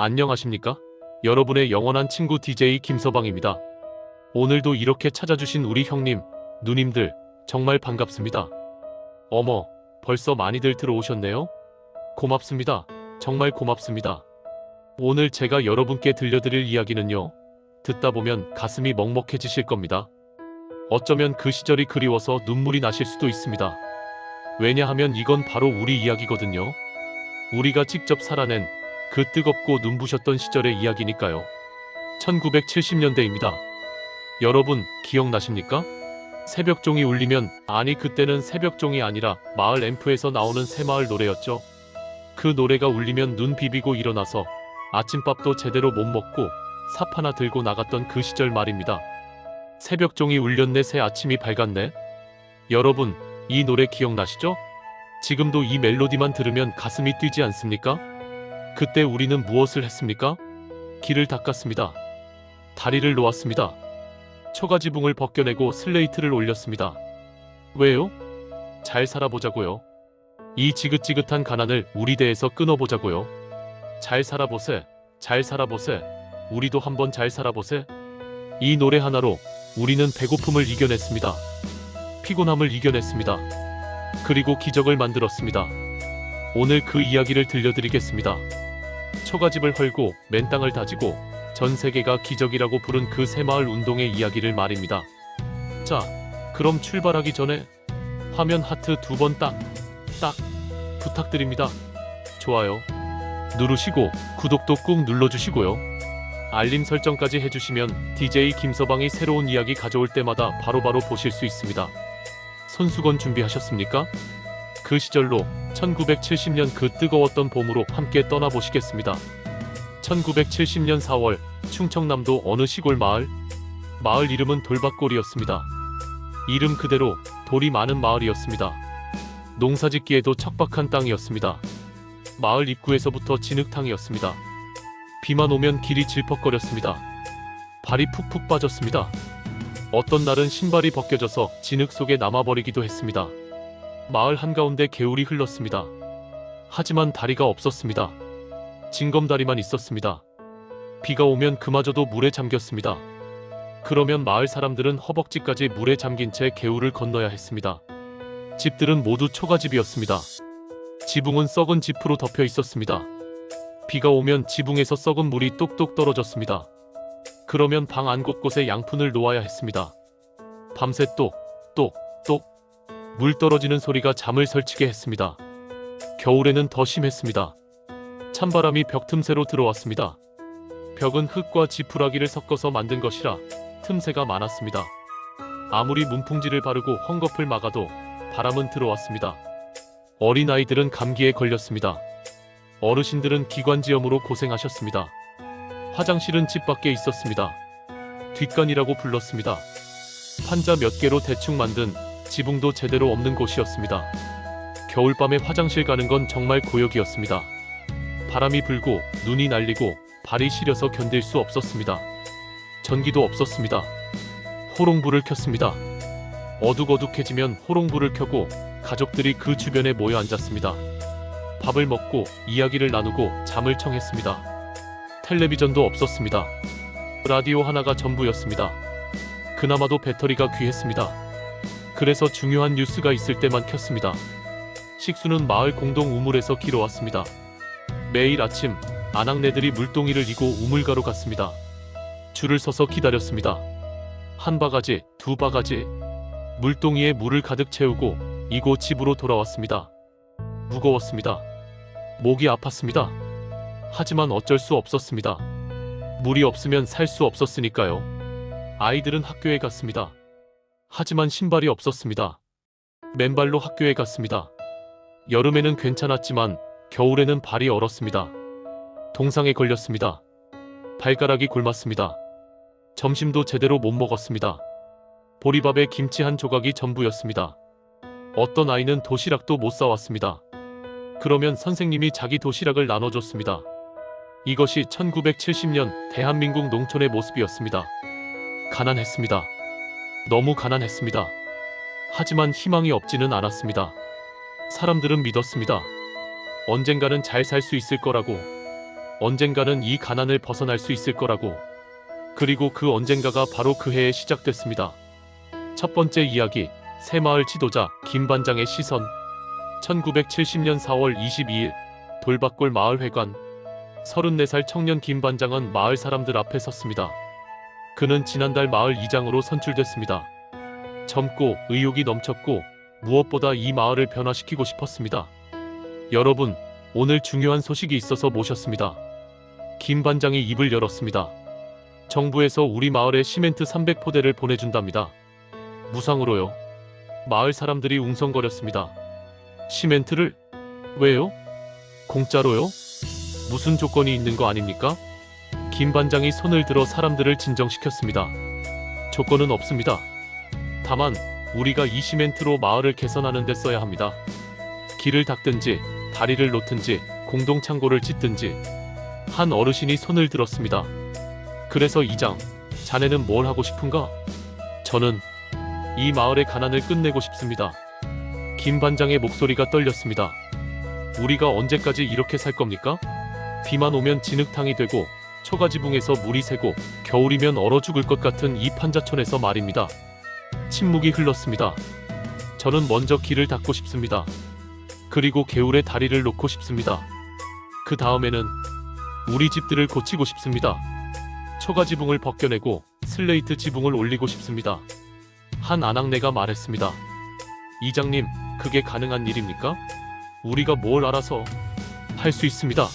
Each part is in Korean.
안녕하십니까? 여러분의 영원한 친구 DJ 김서방입니다. 오늘도 이렇게 찾아주신 우리 형님, 누님들 정말 반갑습니다. 어머, 벌써 많이들 들어오셨네요? 고맙습니다. 정말 고맙습니다. 오늘 제가 여러분께 들려드릴 이야기는요, 듣다 보면 가슴이 먹먹해지실 겁니다. 어쩌면 그 시절이 그리워서 눈물이 나실 수도 있습니다. 왜냐하면 이건 바로 우리 이야기거든요. 우리가 직접 살아낸 그 뜨겁고 눈부셨던 시절의 이야기니까요. 1970년대입니다. 여러분 기억나십니까? 새벽종이 울리면, 아니 그때는 새벽종이 아니라 마을 앰프에서 나오는 새마을 노래였죠. 그 노래가 울리면 눈 비비고 일어나서 아침밥도 제대로 못 먹고 삽 하나 들고 나갔던 그 시절 말입니다. 새벽종이 울렸네, 새 아침이 밝았네. 여러분, 이 노래 기억나시죠? 지금도 이 멜로디만 들으면 가슴이 뛰지 않습니까? 그때 우리는 무엇을 했습니까? 길을 닦았습니다. 다리를 놓았습니다. 초가지붕을 벗겨내고 슬레이트를 올렸습니다. 왜요? 잘 살아보자고요. 이 지긋지긋한 가난을 우리 대에서 끊어보자고요. 잘 살아보세, 잘 살아보세, 우리도 한번 잘 살아보세. 이 노래 하나로 우리는 배고픔을 이겨냈습니다. 피곤함을 이겨냈습니다. 그리고 기적을 만들었습니다. 오늘 그 이야기를 들려드리겠습니다. 초가집을 헐고 맨땅을 다지고 전 세계가 기적이라고 부른 그 새마을 운동의 이야기를 말입니다. 자, 그럼 출발하기 전에 화면 하트 2번 딱 부탁드립니다. 좋아요 누르시고 구독도 꾹 눌러주시고요. 알림 설정까지 해주시면 DJ 김서방이 새로운 이야기 가져올 때마다 바로바로 보실 수 있습니다. 손수건 준비하셨습니까? 그 시절로 1970년 그 뜨거웠던 봄으로 함께 떠나보시겠습니다. 1970년 4월 충청남도 어느 시골 마을 이름은 돌밭골이었습니다. 이름 그대로 돌이 많은 마을이었습니다. 농사짓기에도 척박한 땅이었습니다. 마을 입구에서부터 진흙탕이었습니다. 비만 오면 길이 질퍽거렸습니다. 발이 푹푹 빠졌습니다. 어떤 날은 신발이 벗겨져서 진흙 속에 남아버리기도 했습니다. 마을 한가운데 개울이 흘렀습니다. 하지만 다리가 없었습니다. 징검다리만 있었습니다. 비가 오면 그마저도 물에 잠겼습니다. 그러면 마을 사람들은 허벅지까지 물에 잠긴 채 개울을 건너야 했습니다. 집들은 모두 초가집이었습니다. 지붕은 썩은 지프로 덮여 있었습니다. 비가 오면 지붕에서 썩은 물이 똑똑 떨어졌습니다. 그러면 방 안 곳곳에 양푼을 놓아야 했습니다. 밤새 똑똑똑 물 떨어지는 소리가 잠을 설치게 했습니다. 겨울에는 더 심했습니다. 찬바람이 벽 틈새로 들어왔습니다. 벽은 흙과 지푸라기를 섞어서 만든 것이라 틈새가 많았습니다. 아무리 문풍지를 바르고 헝겊을 막아도 바람은 들어왔습니다. 어린아이들은 감기에 걸렸습니다. 어르신들은 기관지염으로 고생하셨습니다. 화장실은 집 밖에 있었습니다. 뒷간이라고 불렀습니다. 판자 몇 개로 대충 만든 지붕도 제대로 없는 곳이었습니다. 겨울밤에 화장실 가는 건 정말 고역이었습니다. 바람이 불고 눈이 날리고 발이 시려서 견딜 수 없었습니다. 전기도 없었습니다. 호롱불을 켰습니다. 어둑어둑해지면 호롱불을 켜고 가족들이 그 주변에 모여 앉았습니다. 밥을 먹고 이야기를 나누고 잠을 청했습니다. 텔레비전도 없었습니다. 라디오 하나가 전부였습니다. 그나마도 배터리가 귀했습니다. 그래서 중요한 뉴스가 있을 때만 켰습니다. 식수는 마을 공동 우물에서 길어왔습니다. 매일 아침 아낙네들이 물동이를 이고 우물가로 갔습니다. 줄을 서서 기다렸습니다. 한 바가지, 두 바가지 물동이에 물을 가득 채우고 이고 집으로 돌아왔습니다. 무거웠습니다. 목이 아팠습니다. 하지만 어쩔 수 없었습니다. 물이 없으면 살 수 없었으니까요. 아이들은 학교에 갔습니다. 하지만 신발이 없었습니다. 맨발로 학교에 갔습니다. 여름에는 괜찮았지만 겨울에는 발이 얼었습니다. 동상에 걸렸습니다. 발가락이 굶었습니다. 점심도 제대로 못 먹었습니다. 보리밥에 김치 한 조각이 전부였습니다. 어떤 아이는 도시락도 못 싸왔습니다. 그러면 선생님이 자기 도시락을 나눠줬습니다. 이것이 1970년 대한민국 농촌의 모습이었습니다. 가난했습니다. 너무 가난했습니다. 하지만 희망이 없지는 않았습니다. 사람들은 믿었습니다. 언젠가는 잘 살 수 있을 거라고. 언젠가는 이 가난을 벗어날 수 있을 거라고. 그리고 그 언젠가가 바로 그 해에 시작됐습니다. 첫 번째 이야기, 새마을 지도자 김반장의 시선. 1970년 4월 22일 돌밭골 마을회관. 34살 청년 김반장은 마을 사람들 앞에 섰습니다. 그는 지난달 마을 이장으로 선출됐습니다. 젊고 의욕이 넘쳤고 무엇보다 이 마을을 변화시키고 싶었습니다. 여러분, 오늘 중요한 소식이 있어서 모셨습니다. 김반장이 입을 열었습니다. 정부에서 우리 마을에 시멘트 300포대를 보내준답니다. 무상으로요. 마을 사람들이 웅성거렸습니다. 시멘트를? 왜요? 공짜로요? 무슨 조건이 있는 거 아닙니까? 김반장이 손을 들어 사람들을 진정시켰습니다. 조건은 없습니다. 다만 우리가 이 시멘트로 마을을 개선하는 데 써야 합니다. 길을 닦든지 다리를 놓든지 공동창고를 짓든지. 한 어르신이 손을 들었습니다. 그래서 이장, 자네는 뭘 하고 싶은가? 저는 이 마을의 가난을 끝내고 싶습니다. 김반장의 목소리가 떨렸습니다. 우리가 언제까지 이렇게 살 겁니까? 비만 오면 진흙탕이 되고 초가지붕에서 물이 새고 겨울이면 얼어 죽을 것 같은 이 판자촌에서 말입니다. 침묵이 흘렀습니다. 저는 먼저 길을 닦고 싶습니다. 그리고 개울에 다리를 놓고 싶습니다. 그 다음에는 우리 집들을 고치고 싶습니다. 초가지붕을 벗겨내고 슬레이트 지붕을 올리고 싶습니다. 한 아낙네가 말했습니다. 이장님, 그게 가능한 일입니까? 우리가 뭘 알아서 할 수 있습니다.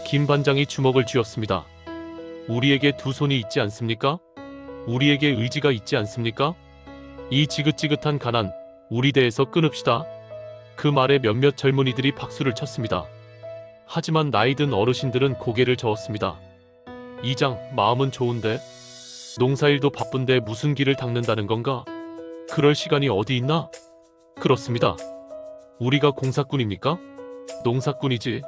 김반장이 주먹을 쥐었습니다. 우리에게 두 손이 있지 않습니까? 우리에게 의지가 있지 않습니까? 이 지긋지긋한 가난, 우리 대에서 끊읍시다. 그 말에 몇몇 젊은이들이 박수를 쳤습니다. 하지만 나이든 어르신들은 고개를 저었습니다. 이장, 마음은 좋은데 농사일도 바쁜데 무슨 길을 닦는다는 건가? 그럴 시간이 어디 있나? 그렇습니다. 우리가 공사꾼입니까? 농사꾼이지.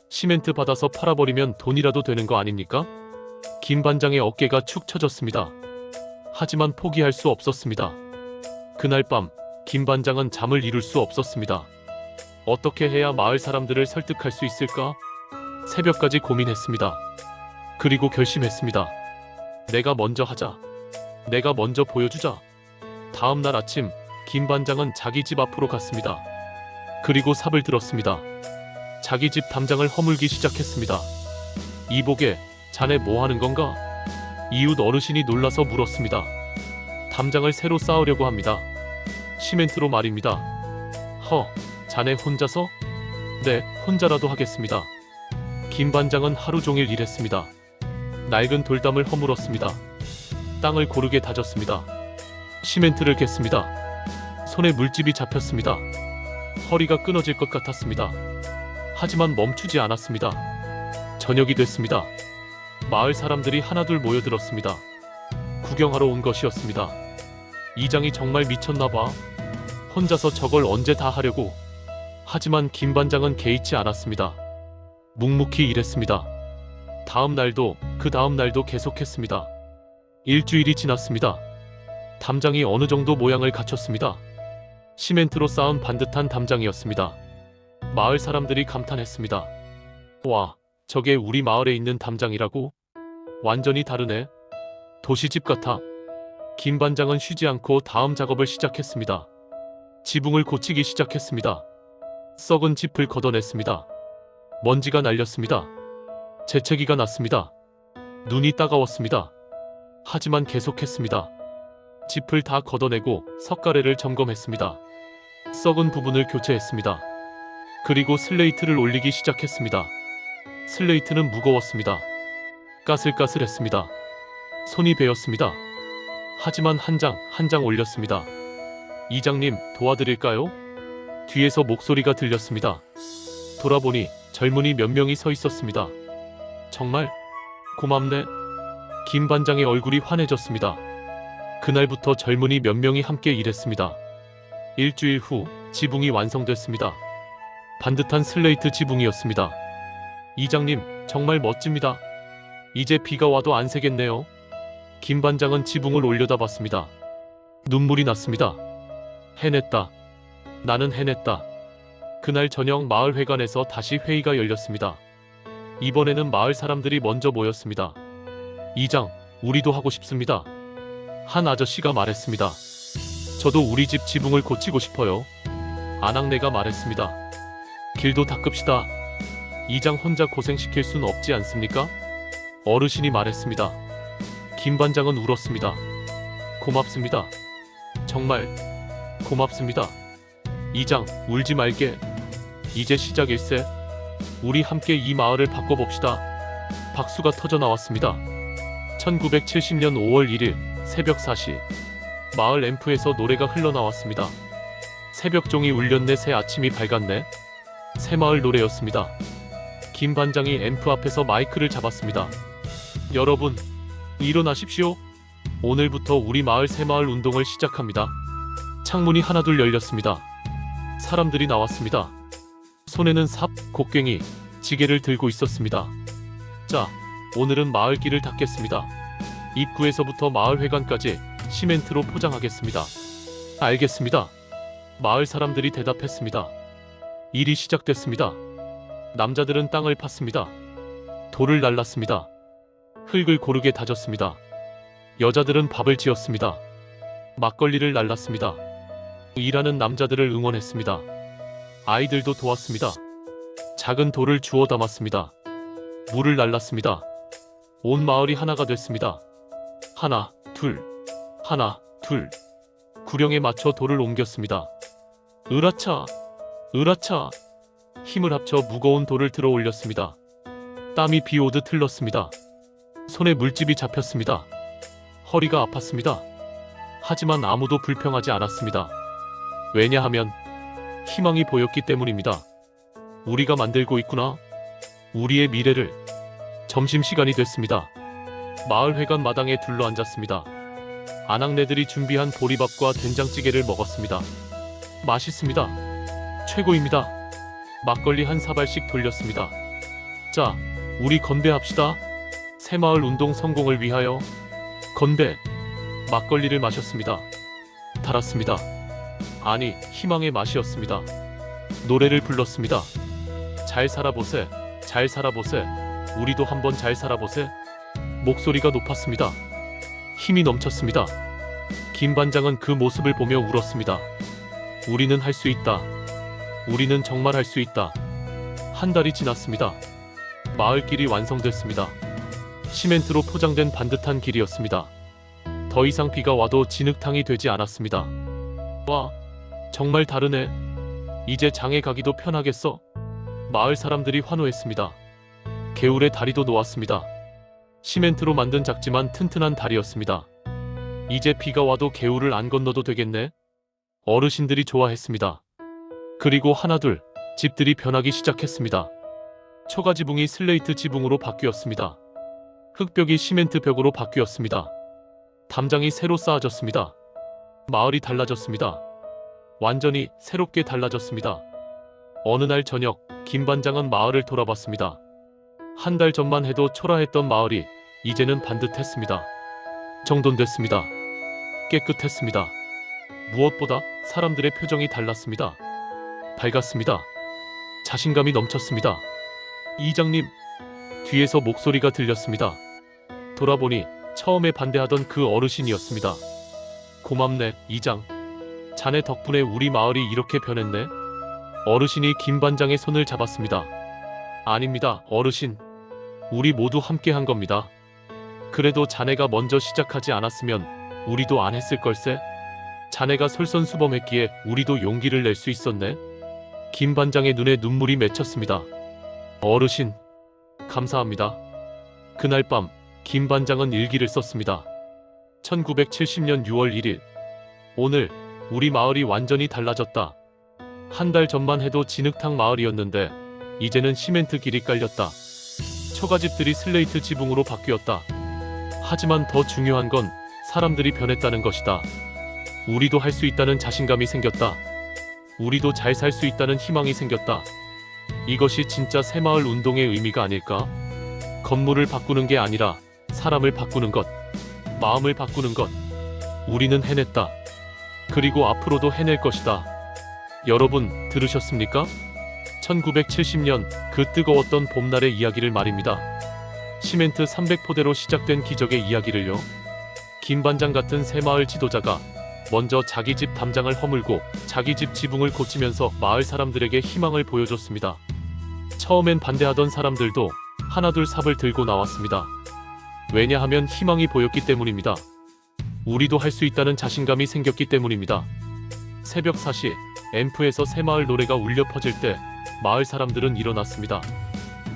시멘트 받아서 팔아버리면 돈이라도 되는 거 아닙니까? 김반장의 어깨가 축 처졌습니다. 하지만 포기할 수 없었습니다. 그날 밤 김반장은 잠을 이룰 수 없었습니다. 어떻게 해야 마을 사람들을 설득할 수 있을까? 새벽까지 고민했습니다. 그리고 결심했습니다. 내가 먼저 하자. 내가 먼저 보여주자. 다음 날 아침 김반장은 자기 집 앞으로 갔습니다. 그리고 삽을 들었습니다. 자기 집 담장을 허물기 시작했습니다. 이보게, 자네 뭐 하는 건가? 이웃 어르신이 놀라서 물었습니다. 담장을 새로 쌓으려고 합니다. 시멘트로 말입니다. 자네 혼자서? 네, 혼자라도 하겠습니다. 김반장은 하루 종일 일했습니다. 낡은 돌담을 허물었습니다. 땅을 고르게 다졌습니다. 시멘트를 겠습니다. 손에 물집이 잡혔습니다. 허리가 끊어질 것 같았습니다. 하지만 멈추지 않았습니다. 저녁이 됐습니다. 마을 사람들이 하나둘 모여들었습니다. 구경하러 온 것이었습니다. 이장이 정말 미쳤나봐. 혼자서 저걸 언제 다 하려고. 하지만 김반장은 개의치 않았습니다. 묵묵히 일했습니다. 다음 날도 그 다음 날도 계속했습니다. 일주일이 지났습니다. 담장이 어느 정도 모양을 갖췄습니다. 시멘트로 쌓은 반듯한 담장이었습니다. 마을 사람들이 감탄했습니다. 와, 저게 우리 마을에 있는 담장이라고? 완전히 다르네. 도시집 같아. 김반장은 쉬지 않고 다음 작업을 시작했습니다. 지붕을 고치기 시작했습니다. 썩은 짚을 걷어냈습니다. 먼지가 날렸습니다. 재채기가 났습니다. 눈이 따가웠습니다. 하지만 계속했습니다. 짚을 다 걷어내고 석가래를 점검했습니다. 썩은 부분을 교체했습니다. 그리고 슬레이트를 올리기 시작했습니다. 슬레이트는 무거웠습니다. 까슬까슬했습니다. 손이 베었습니다. 하지만 한 장 한 장 올렸습니다. 이장님, 도와드릴까요? 뒤에서 목소리가 들렸습니다. 돌아보니 젊은이 몇 명이 서 있었습니다. 정말 고맙네. 김반장의 얼굴이 환해졌습니다. 그날부터 젊은이 몇 명이 함께 일했습니다. 일주일 후 지붕이 완성됐습니다. 반듯한 슬레이트 지붕이었습니다. 이장님, 정말 멋집니다. 이제 비가 와도 안 새겠네요. 김반장은 지붕을 올려다봤습니다. 눈물이 났습니다. 해냈다. 나는 해냈다. 그날 저녁 마을회관에서 다시 회의가 열렸습니다. 이번에는 마을 사람들이 먼저 모였습니다. 이장, 우리도 하고 싶습니다. 한 아저씨가 말했습니다. 저도 우리 집 지붕을 고치고 싶어요. 아낙네가 말했습니다. 길도 닦읍시다. 이장 혼자 고생시킬 순 없지 않습니까? 어르신이 말했습니다. 김 반장은 울었습니다. 고맙습니다. 정말 고맙습니다. 이장, 울지 말게. 이제 시작일세. 우리 함께 이 마을을 바꿔봅시다. 박수가 터져 나왔습니다. 1970년 5월 1일 새벽 4시 마을 앰프에서 노래가 흘러나왔습니다. 새벽종이 울렸네, 새 아침이 밝았네. 새마을 노래였습니다. 김 반장이 앰프 앞에서 마이크를 잡았습니다. 여러분, 일어나십시오. 오늘부터 우리 마을 새마을 운동을 시작합니다. 창문이 하나둘 열렸습니다. 사람들이 나왔습니다. 손에는 삽, 곡괭이, 지게를 들고 있었습니다. 자, 오늘은 마을길을 닦겠습니다. 입구에서부터 마을회관까지 시멘트로 포장하겠습니다. 알겠습니다. 마을 사람들이 대답했습니다. 일이 시작됐습니다. 남자들은 땅을 팠습니다. 돌을 날랐습니다. 흙을 고르게 다졌습니다. 여자들은 밥을 지었습니다. 막걸리를 날랐습니다. 일하는 남자들을 응원했습니다. 아이들도 도왔습니다. 작은 돌을 주워 담았습니다. 물을 날랐습니다. 온 마을이 하나가 됐습니다. 하나, 둘, 하나, 둘. 구령에 맞춰 돌을 옮겼습니다. 으라차, 으라차. 힘을 합쳐 무거운 돌을 들어 올렸습니다. 땀이 비 오듯 흘렀습니다. 손에 물집이 잡혔습니다. 허리가 아팠습니다. 하지만 아무도 불평하지 않았습니다. 왜냐하면 희망이 보였기 때문입니다. 우리가 만들고 있구나. 우리의 미래를. 점심시간이 됐습니다. 마을회관 마당에 둘러앉았습니다. 아낙네들이 준비한 보리밥과 된장찌개를 먹었습니다. 맛있습니다. 최고입니다. 막걸리 한 사발씩 돌렸습니다. 자, 우리 건배합시다. 새마을 운동 성공을 위하여. 건배. 막걸리를 마셨습니다. 달았습니다. 아니, 희망의 맛이었습니다. 노래를 불렀습니다. 잘 살아보세, 잘 살아보세. 우리도 한번 잘 살아보세. 목소리가 높았습니다. 힘이 넘쳤습니다. 김 반장은 그 모습을 보며 울었습니다. 우리는 할 수 있다. 우리는 정말 할 수 있다. 한 달이 지났습니다. 마을길이 완성됐습니다. 시멘트로 포장된 반듯한 길이었습니다. 더 이상 비가 와도 진흙탕이 되지 않았습니다. 와, 정말 다르네. 이제 장에 가기도 편하겠어. 마을 사람들이 환호했습니다. 개울에 다리도 놓았습니다. 시멘트로 만든 작지만 튼튼한 다리였습니다. 이제 비가 와도 개울을 안 건너도 되겠네. 어르신들이 좋아했습니다. 그리고 하나둘 집들이 변하기 시작했습니다. 초가 지붕이 슬레이트 지붕으로 바뀌었습니다. 흙벽이 시멘트 벽으로 바뀌었습니다. 담장이 새로 쌓아졌습니다. 마을이 달라졌습니다. 완전히 새롭게 달라졌습니다. 어느 날 저녁, 김 반장은 마을을 돌아봤습니다. 한 달 전만 해도 초라했던 마을이 이제는 반듯했습니다. 정돈됐습니다. 깨끗했습니다. 무엇보다 사람들의 표정이 달랐습니다. 밝았습니다. 자신감이 넘쳤습니다. 이장님, 뒤에서 목소리가 들렸습니다. 돌아보니 처음에 반대하던 그 어르신이었습니다. 고맙네, 이장. 자네 덕분에 우리 마을이 이렇게 변했네. 어르신이 김 반장의 손을 잡았습니다. 아닙니다, 어르신. 우리 모두 함께 한 겁니다. 그래도 자네가 먼저 시작하지 않았으면 우리도 안 했을 걸세. 자네가 솔선수범했기에 우리도 용기를 낼 수 있었네. 김 반장의 눈에 눈물이 맺혔습니다. 어르신, 감사합니다. 그날 밤, 김 반장은 일기를 썼습니다. 1970년 6월 1일. 오늘 우리 마을이 완전히 달라졌다. 한 달 전만 해도 진흙탕 마을이었는데 이제는 시멘트 길이 깔렸다. 초가집들이 슬레이트 지붕으로 바뀌었다. 하지만 더 중요한 건 사람들이 변했다는 것이다. 우리도 할 수 있다는 자신감이 생겼다. 우리도 잘 살 수 있다는 희망이 생겼다. 이것이 진짜 새마을 운동의 의미가 아닐까? 건물을 바꾸는 게 아니라 사람을 바꾸는 것, 마음을 바꾸는 것. 우리는 해냈다. 그리고 앞으로도 해낼 것이다. 여러분, 들으셨습니까? 1970년 그 뜨거웠던 봄날의 이야기를 말입니다. 시멘트 300포대로 시작된 기적의 이야기를요. 김반장 같은 새마을 지도자가 먼저 자기 집 담장을 허물고 자기 집 지붕을 고치면서 마을 사람들에게 희망을 보여줬습니다. 처음엔 반대하던 사람들도 하나둘 삽을 들고 나왔습니다. 왜냐하면 희망이 보였기 때문입니다. 우리도 할 수 있다는 자신감이 생겼기 때문입니다. 새벽 4시 앰프에서 새마을 노래가 울려 퍼질 때 마을 사람들은 일어났습니다.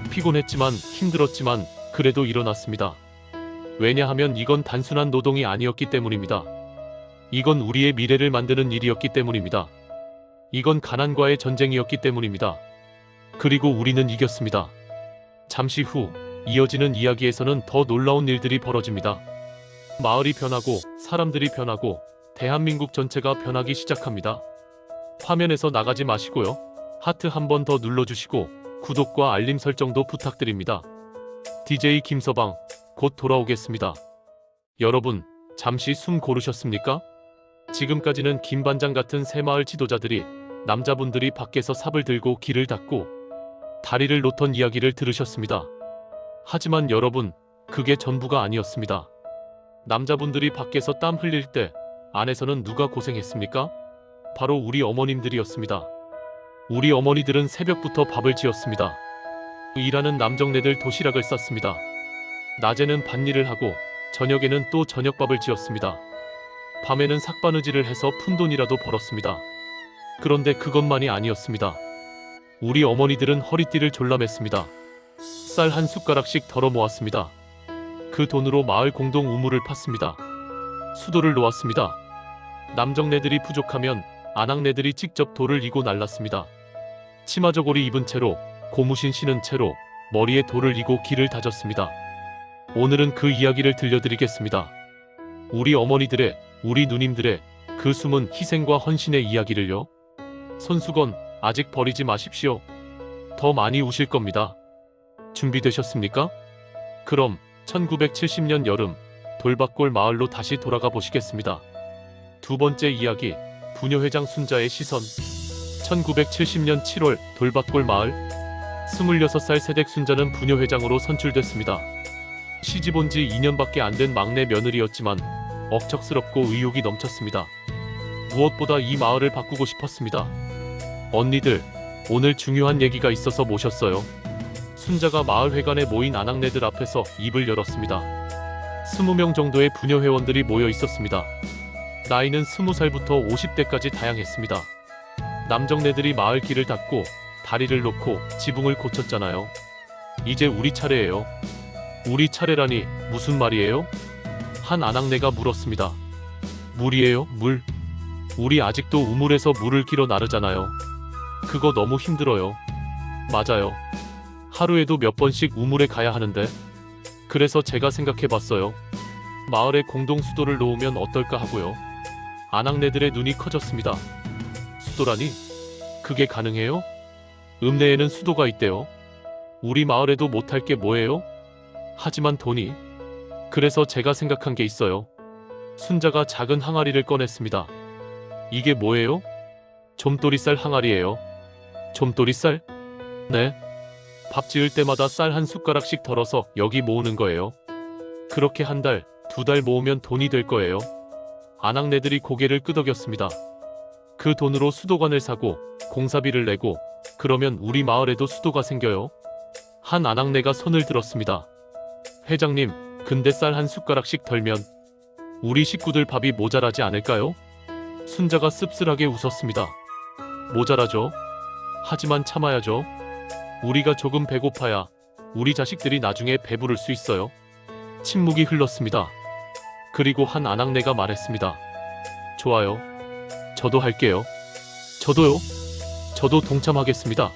피곤했지만 힘들었지만 그래도 일어났습니다. 왜냐하면 이건 단순한 노동이 아니었기 때문입니다. 이건 우리의 미래를 만드는 일이었기 때문입니다. 이건 가난과의 전쟁이었기 때문입니다. 그리고 우리는 이겼습니다. 잠시 후 이어지는 이야기에서는 더 놀라운 일들이 벌어집니다. 마을이 변하고 사람들이 변하고 대한민국 전체가 변하기 시작합니다. 화면에서 나가지 마시고요. 하트 한 번 더 눌러주시고 구독과 알림 설정도 부탁드립니다. DJ 김서방 곧 돌아오겠습니다. 여러분 잠시 숨 고르셨습니까? 지금까지는 김반장 같은 새마을 지도자들이 남자분들이 밖에서 삽을 들고 길을 닦고 다리를 놓던 이야기를 들으셨습니다. 하지만 여러분 그게 전부가 아니었습니다. 남자분들이 밖에서 땀 흘릴 때 안에서는 누가 고생했습니까? 바로 우리 어머님들이었습니다. 우리 어머니들은 새벽부터 밥을 지었습니다. 일하는 남정네들 도시락을 쌌습니다. 낮에는 밭일을 하고 저녁에는 또 저녁밥을 지었습니다. 밤에는 삭바느질을 해서 푼돈이라도 벌었습니다. 그런데 그것만이 아니었습니다. 우리 어머니들은 허리띠를 졸라맸습니다. 쌀 한 숟가락씩 덜어 모았습니다. 그 돈으로 마을 공동 우물을 팠습니다. 수도를 놓았습니다. 남정네들이 부족하면 아낙네들이 직접 돌을 이고 날랐습니다. 치마저고리 입은 채로 고무신 신은 채로 머리에 돌을 이고 길을 다졌습니다. 오늘은 그 이야기를 들려드리겠습니다. 우리 어머니들의, 우리 누님들의 그 숨은 희생과 헌신의 이야기를요. 손수건 아직 버리지 마십시오. 더 많이 우실 겁니다. 준비되셨습니까? 그럼 1970년 여름 돌밭골 마을로 다시 돌아가 보시겠습니다. 두 번째 이야기, 부녀회장 순자의 시선. 1970년 7월 돌밭골 마을. 26살 새댁 순자는 부녀회장으로 선출됐습니다. 시집 온 지 2년밖에 안 된 막내 며느리였지만 억척스럽고 의욕이 넘쳤습니다. 무엇보다 이 마을을 바꾸고 싶었습니다. 언니들, 오늘 중요한 얘기가 있어서 모셨어요. 순자가 마을회관에 모인 아낙네들 앞에서 입을 열었습니다. 20명 정도의 부녀회원들이 모여 있었습니다. 나이는 20살부터 50대까지 다양했습니다. 남정네들이 마을 길을 닦고 다리를 놓고 지붕을 고쳤잖아요. 이제 우리 차례예요. 우리 차례라니 무슨 말이에요? 한 아낙네가 물었습니다. 물이에요? 물? 우리 아직도 우물에서 물을 길어 나르잖아요. 그거 너무 힘들어요. 맞아요. 하루에도 몇 번씩 우물에 가야 하는데. 그래서 제가 생각해봤어요. 마을에 공동 수도를 놓으면 어떨까 하고요. 아낙네들의 눈이 커졌습니다. 수도라니? 그게 가능해요? 읍내에는 수도가 있대요. 우리 마을에도 못할 게 뭐예요? 하지만 돈이. 그래서 제가 생각한 게 있어요. 순자가 작은 항아리를 꺼냈습니다. 이게 뭐예요? 좀돌이쌀 항아리예요. 좀돌이쌀? 네. 밥 지을 때마다 쌀 한 숟가락씩 덜어서 여기 모으는 거예요. 그렇게 한 달, 두 달 모으면 돈이 될 거예요. 아낙네들이 고개를 끄덕였습니다. 그 돈으로 수도관을 사고 공사비를 내고 그러면 우리 마을에도 수도가 생겨요. 한 아낙네가 손을 들었습니다. 회장님, 근데 쌀 한 숟가락씩 덜면 우리 식구들 밥이 모자라지 않을까요? 순자가 씁쓸하게 웃었습니다. 모자라죠. 하지만 참아야죠. 우리가 조금 배고파야 우리 자식들이 나중에 배부를 수 있어요. 침묵이 흘렀습니다. 그리고 한 아낙네가 말했습니다. 좋아요. 저도 할게요. 저도요. 저도 동참하겠습니다.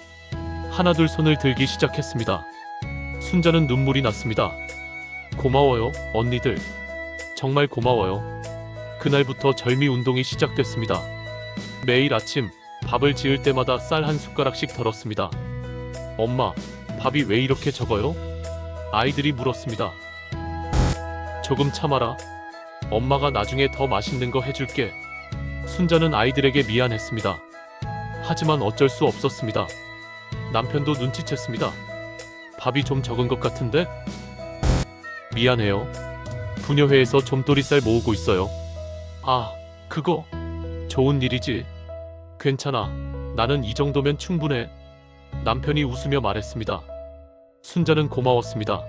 하나둘 손을 들기 시작했습니다. 순자는 눈물이 났습니다. 고마워요, 언니들. 정말 고마워요. 그날부터 절미 운동이 시작됐습니다. 매일 아침 밥을 지을 때마다 쌀 한 숟가락씩 덜었습니다. 엄마, 밥이 왜 이렇게 적어요? 아이들이 물었습니다. 조금 참아라. 엄마가 나중에 더 맛있는 거 해줄게. 순자는 아이들에게 미안했습니다. 하지만 어쩔 수 없었습니다. 남편도 눈치챘습니다. 밥이 좀 적은 것 같은데? 미안해요. 부녀회에서 좀도리쌀 모으고 있어요. 아, 그거 좋은 일이지. 괜찮아. 나는 이 정도면 충분해. 남편이 웃으며 말했습니다. 순자는 고마웠습니다.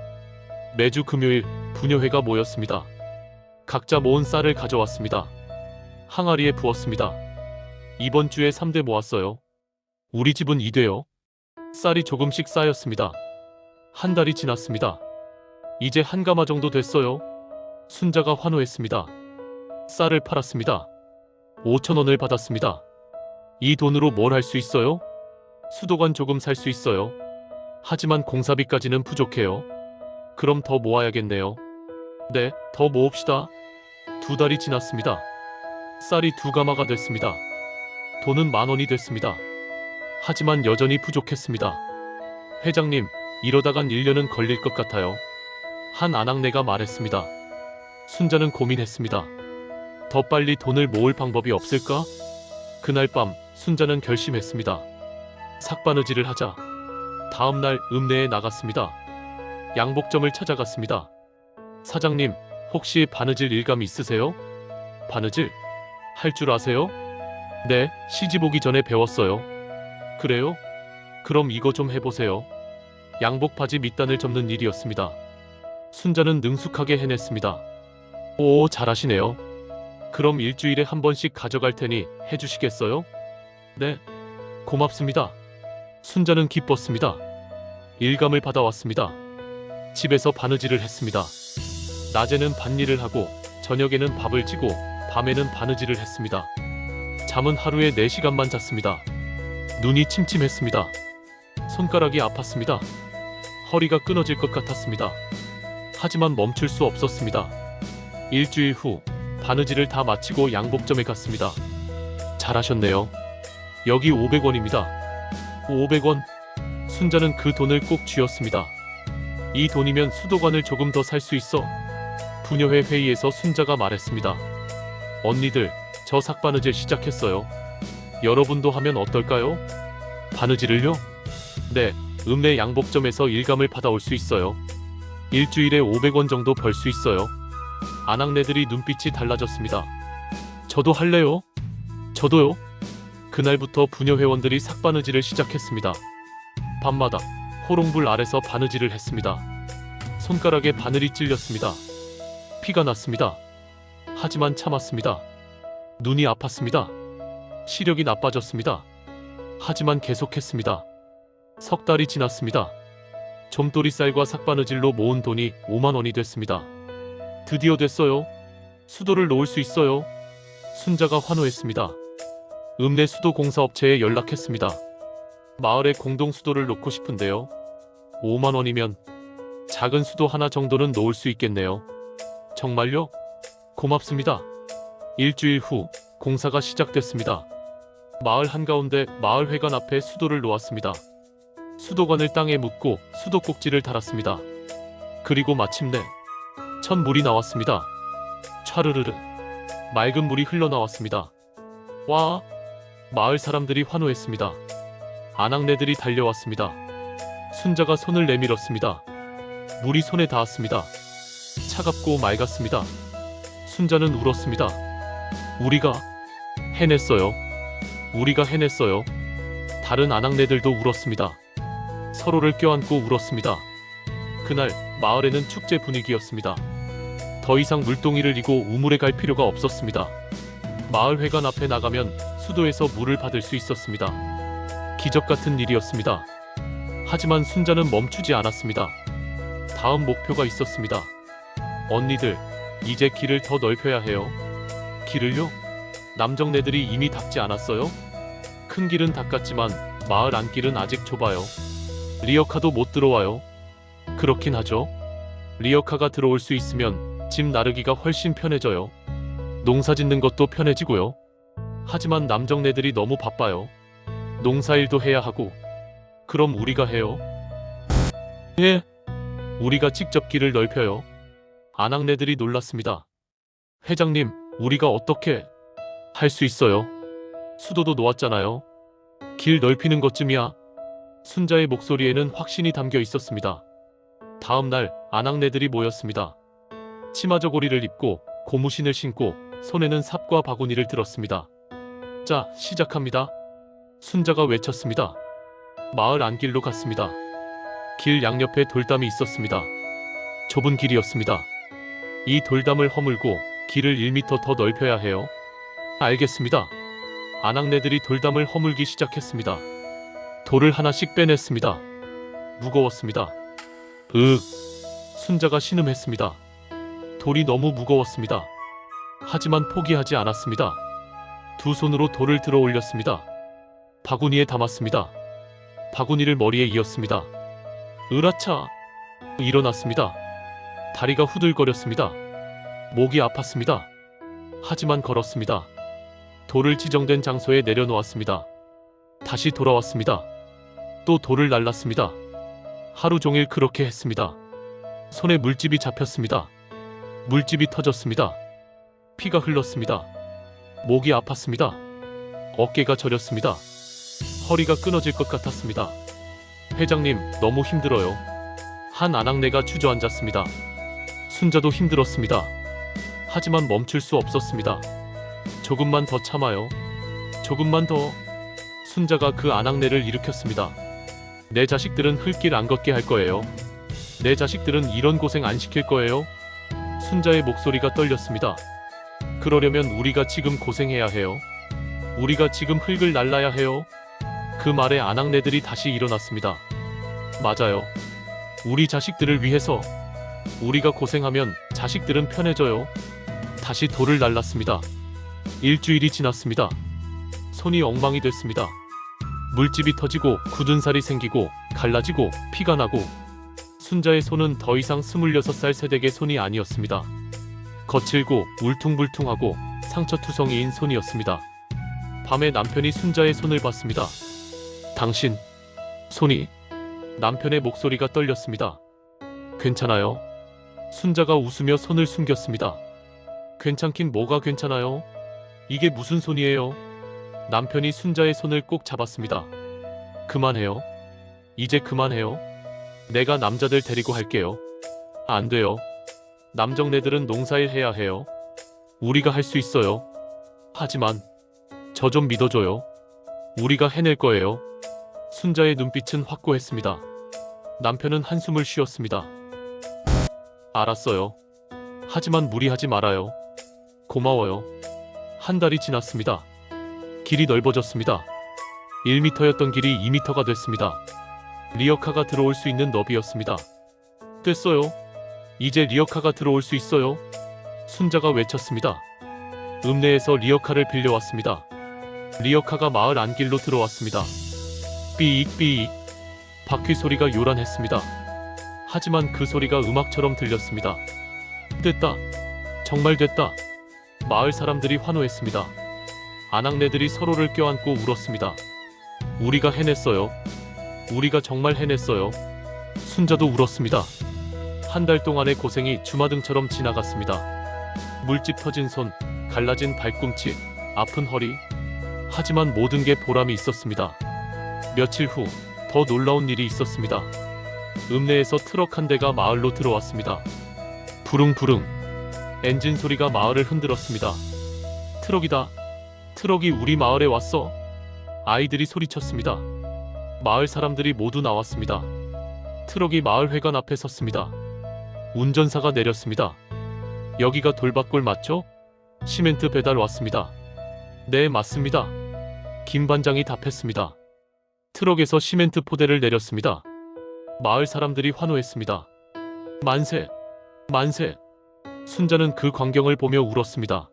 매주 금요일 부녀회가 모였습니다. 각자 모은 쌀을 가져왔습니다. 항아리에 부었습니다. 이번 주에 3대 모았어요. 우리 집은 2대요. 쌀이 조금씩 쌓였습니다. 한 달이 지났습니다. 이제 한 가마 정도 됐어요. 순자가 환호했습니다. 쌀을 팔았습니다. 5,000원을 받았습니다. 이 돈으로 뭘 할 수 있어요? 수도관 조금 살 수 있어요. 하지만 공사비까지는 부족해요. 그럼 더 모아야겠네요. 네, 더 모읍시다. 2달이 지났습니다. 쌀이 2가마가 됐습니다. 돈은 10,000원이 됐습니다. 하지만 여전히 부족했습니다. 회장님, 이러다간 1년은 걸릴 것 같아요. 한 아낙네가 말했습니다. 순자는 고민했습니다. 더 빨리 돈을 모을 방법이 없을까? 그날 밤 순자는 결심했습니다. 삭바느질을 하자. 다음 날 읍내에 나갔습니다. 양복점을 찾아갔습니다. 사장님, 혹시 바느질 일감 있으세요? 바느질? 할 줄 아세요? 네, 시집 오기 전에 배웠어요. 그래요? 그럼 이거 좀 해보세요. 양복 바지 밑단을 접는 일이었습니다. 순자는 능숙하게 해냈습니다. 오, 잘하시네요. 그럼 일주일에 한 번씩 가져갈 테니 해주시겠어요? 네, 고맙습니다. 순자는 기뻤습니다. 일감을 받아왔습니다. 집에서 바느질을 했습니다. 낮에는 밭일을 하고 저녁에는 밥을 찌고 밤에는 바느질을 했습니다. 잠은 하루에 4시간만 잤습니다. 눈이 침침했습니다. 손가락이 아팠습니다. 허리가 끊어질 것 같았습니다. 하지만 멈출 수 없었습니다. 일주일 후 바느질을 다 마치고 양복점에 갔습니다. 잘하셨네요. 여기 500원입니다. 500원? 순자는 그 돈을 꼭 쥐었습니다. 이 돈이면 수도관을 조금 더 살 수 있어. 부녀회 회의에서 순자가 말했습니다. 언니들, 저 삭바느질 시작했어요. 여러분도 하면 어떨까요? 바느질을요? 네, 읍내 양복점에서 일감을 받아올 수 있어요. 일주일에 500원 정도 벌 수 있어요. 아낙네들이 눈빛이 달라졌습니다. 저도 할래요? 저도요? 그날부터 부녀 회원들이 삭바느질을 시작했습니다. 밤마다 호롱불 아래서 바느질을 했습니다. 손가락에 바늘이 찔렸습니다. 피가 났습니다. 하지만 참았습니다. 눈이 아팠습니다. 시력이 나빠졌습니다. 하지만 계속했습니다. 석 달이 지났습니다. 좀도리쌀과 삭바느질로 모은 돈이 50,000원이 됐습니다. 드디어 됐어요. 수도를 놓을 수 있어요. 순자가 환호했습니다. 읍내 수도공사업체에 연락했습니다. 마을에 공동 수도를 놓고 싶은데요. 50,000원이면 작은 수도 하나 정도는 놓을 수 있겠네요. 정말요? 고맙습니다. 일주일 후 공사가 시작됐습니다. 마을 한가운데 마을회관 앞에 수도를 놓았습니다. 수도관을 땅에 묻고 수도꼭지를 달았습니다. 그리고 마침내 첫 물이 나왔습니다. 촤르르르 맑은 물이 흘러나왔습니다. 와! 마을 사람들이 환호했습니다. 아낙네들이 달려왔습니다. 순자가 손을 내밀었습니다. 물이 손에 닿았습니다. 차갑고 맑았습니다. 순자는 울었습니다. 우리가 해냈어요. 우리가 해냈어요. 다른 아낙네들도 울었습니다. 서로를 껴안고 울었습니다. 그날 마을에는 축제 분위기였습니다. 더 이상 물동이를 이고 우물에 갈 필요가 없었습니다. 마을회관 앞에 나가면 수도에서 물을 받을 수 있었습니다. 기적 같은 일이었습니다. 하지만 순자는 멈추지 않았습니다. 다음 목표가 있었습니다. 언니들, 이제 길을 더 넓혀야 해요. 길을요? 남정네들이 이미 닦지 않았어요? 큰 길은 닦았지만 마을 안길은 아직 좁아요. 리어카도 못 들어와요. 그렇긴 하죠. 리어카가 들어올 수 있으면 짐 나르기가 훨씬 편해져요. 농사 짓는 것도 편해지고요. 하지만 남정네들이 너무 바빠요. 농사일도 해야 하고. 그럼 우리가 해요. 예. 우리가 직접 길을 넓혀요. 아낙네들이 놀랐습니다. 회장님, 우리가 어떻게 할 수 있어요? 수도도 놓았잖아요. 길 넓히는 것쯤이야. 순자의 목소리에는 확신이 담겨 있었습니다. 다음 날 아낙네들이 모였습니다. 치마 저고리를 입고 고무신을 신고 손에는 삽과 바구니를 들었습니다. 자, 시작합니다. 순자가 외쳤습니다. 마을 안길로 갔습니다. 길 양옆에 돌담이 있었습니다. 좁은 길이었습니다. 이 돌담을 허물고 길을 1m 더 넓혀야 해요. 알겠습니다. 아낙네들이 돌담을 허물기 시작했습니다. 돌을 하나씩 빼냈습니다. 무거웠습니다. 순자가 신음했습니다. 돌이 너무 무거웠습니다. 하지만 포기하지 않았습니다. 두 손으로 돌을 들어 올렸습니다. 바구니에 담았습니다. 바구니를 머리에 이었습니다. 으라차! 일어났습니다. 다리가 후들거렸습니다. 목이 아팠습니다. 하지만 걸었습니다. 돌을 지정된 장소에 내려놓았습니다. 다시 돌아왔습니다. 또 돌을 날랐습니다. 하루 종일 그렇게 했습니다. 손에 물집이 잡혔습니다. 물집이 터졌습니다. 피가 흘렀습니다. 목이 아팠습니다. 어깨가 저렸습니다. 허리가 끊어질 것 같았습니다. 회장님, 너무 힘들어요. 한 아낙네가 주저앉았습니다. 순자도 힘들었습니다. 하지만 멈출 수 없었습니다. 조금만 더 참아요. 조금만 더. 순자가 그 아낙네를 일으켰습니다. 내 자식들은 흙길 안 걷게 할 거예요. 내 자식들은 이런 고생 안 시킬 거예요. 순자의 목소리가 떨렸습니다. 그러려면 우리가 지금 고생해야 해요. 우리가 지금 흙을 날라야 해요. 그 말에 아낙네들이 다시 일어났습니다. 맞아요. 우리 자식들을 위해서. 우리가 고생하면 자식들은 편해져요. 다시 돌을 날랐습니다. 일주일이 지났습니다. 손이 엉망이 됐습니다. 물집이 터지고 굳은 살이 생기고 갈라지고 피가 나고. 순자의 손은 더 이상 26살 세댁의 손이 아니었습니다. 거칠고 울퉁불퉁하고 상처투성이인 손이었습니다. 밤에 남편이 순자의 손을 봤습니다. 당신 손이. 남편의 목소리가 떨렸습니다. 괜찮아요? 순자가 웃으며 손을 숨겼습니다. 괜찮긴 뭐가 괜찮아요? 이게 무슨 손이에요? 남편이 순자의 손을 꼭 잡았습니다. 그만해요. 이제 그만해요. 내가 남자들 데리고 할게요. 안 돼요. 남정네들은 농사일 해야 해요. 우리가 할 수 있어요. 하지만 저 좀 믿어줘요. 우리가 해낼 거예요. 순자의 눈빛은 확고했습니다. 남편은 한숨을 쉬었습니다. 알았어요. 하지만 무리하지 말아요. 고마워요. 한 달이 지났습니다. 길이 넓어졌습니다. 1m였던 길이 2m가 됐습니다. 리어카가 들어올 수 있는 너비였습니다. 됐어요. 이제 리어카가 들어올 수 있어요. 순자가 외쳤습니다. 읍내에서 리어카를 빌려왔습니다. 리어카가 마을 안길로 들어왔습니다. 삐익삐익. 바퀴 소리가 요란했습니다. 하지만 그 소리가 음악처럼 들렸습니다. 됐다. 정말 됐다. 마을 사람들이 환호했습니다. 아낙네들이 서로를 껴안고 울었습니다. 우리가 해냈어요. 우리가 정말 해냈어요. 순자도 울었습니다. 한 달 동안의 고생이 주마등처럼 지나갔습니다. 물집 터진 손, 갈라진 발꿈치, 아픈 허리. 하지만 모든 게 보람이 있었습니다. 며칠 후 더 놀라운 일이 있었습니다. 읍내에서 트럭 한 대가 마을로 들어왔습니다. 부릉부릉. 엔진 소리가 마을을 흔들었습니다. 트럭이다. 트럭이 우리 마을에 왔어. 아이들이 소리쳤습니다. 마을 사람들이 모두 나왔습니다. 트럭이 마을 회관 앞에 섰습니다. 운전사가 내렸습니다. 여기가 돌밭골 맞죠? 시멘트 배달 왔습니다. 네, 맞습니다. 김 반장이 답했습니다. 트럭에서 시멘트 포대를 내렸습니다. 마을 사람들이 환호했습니다. 만세! 만세! 순자는 그 광경을 보며 울었습니다.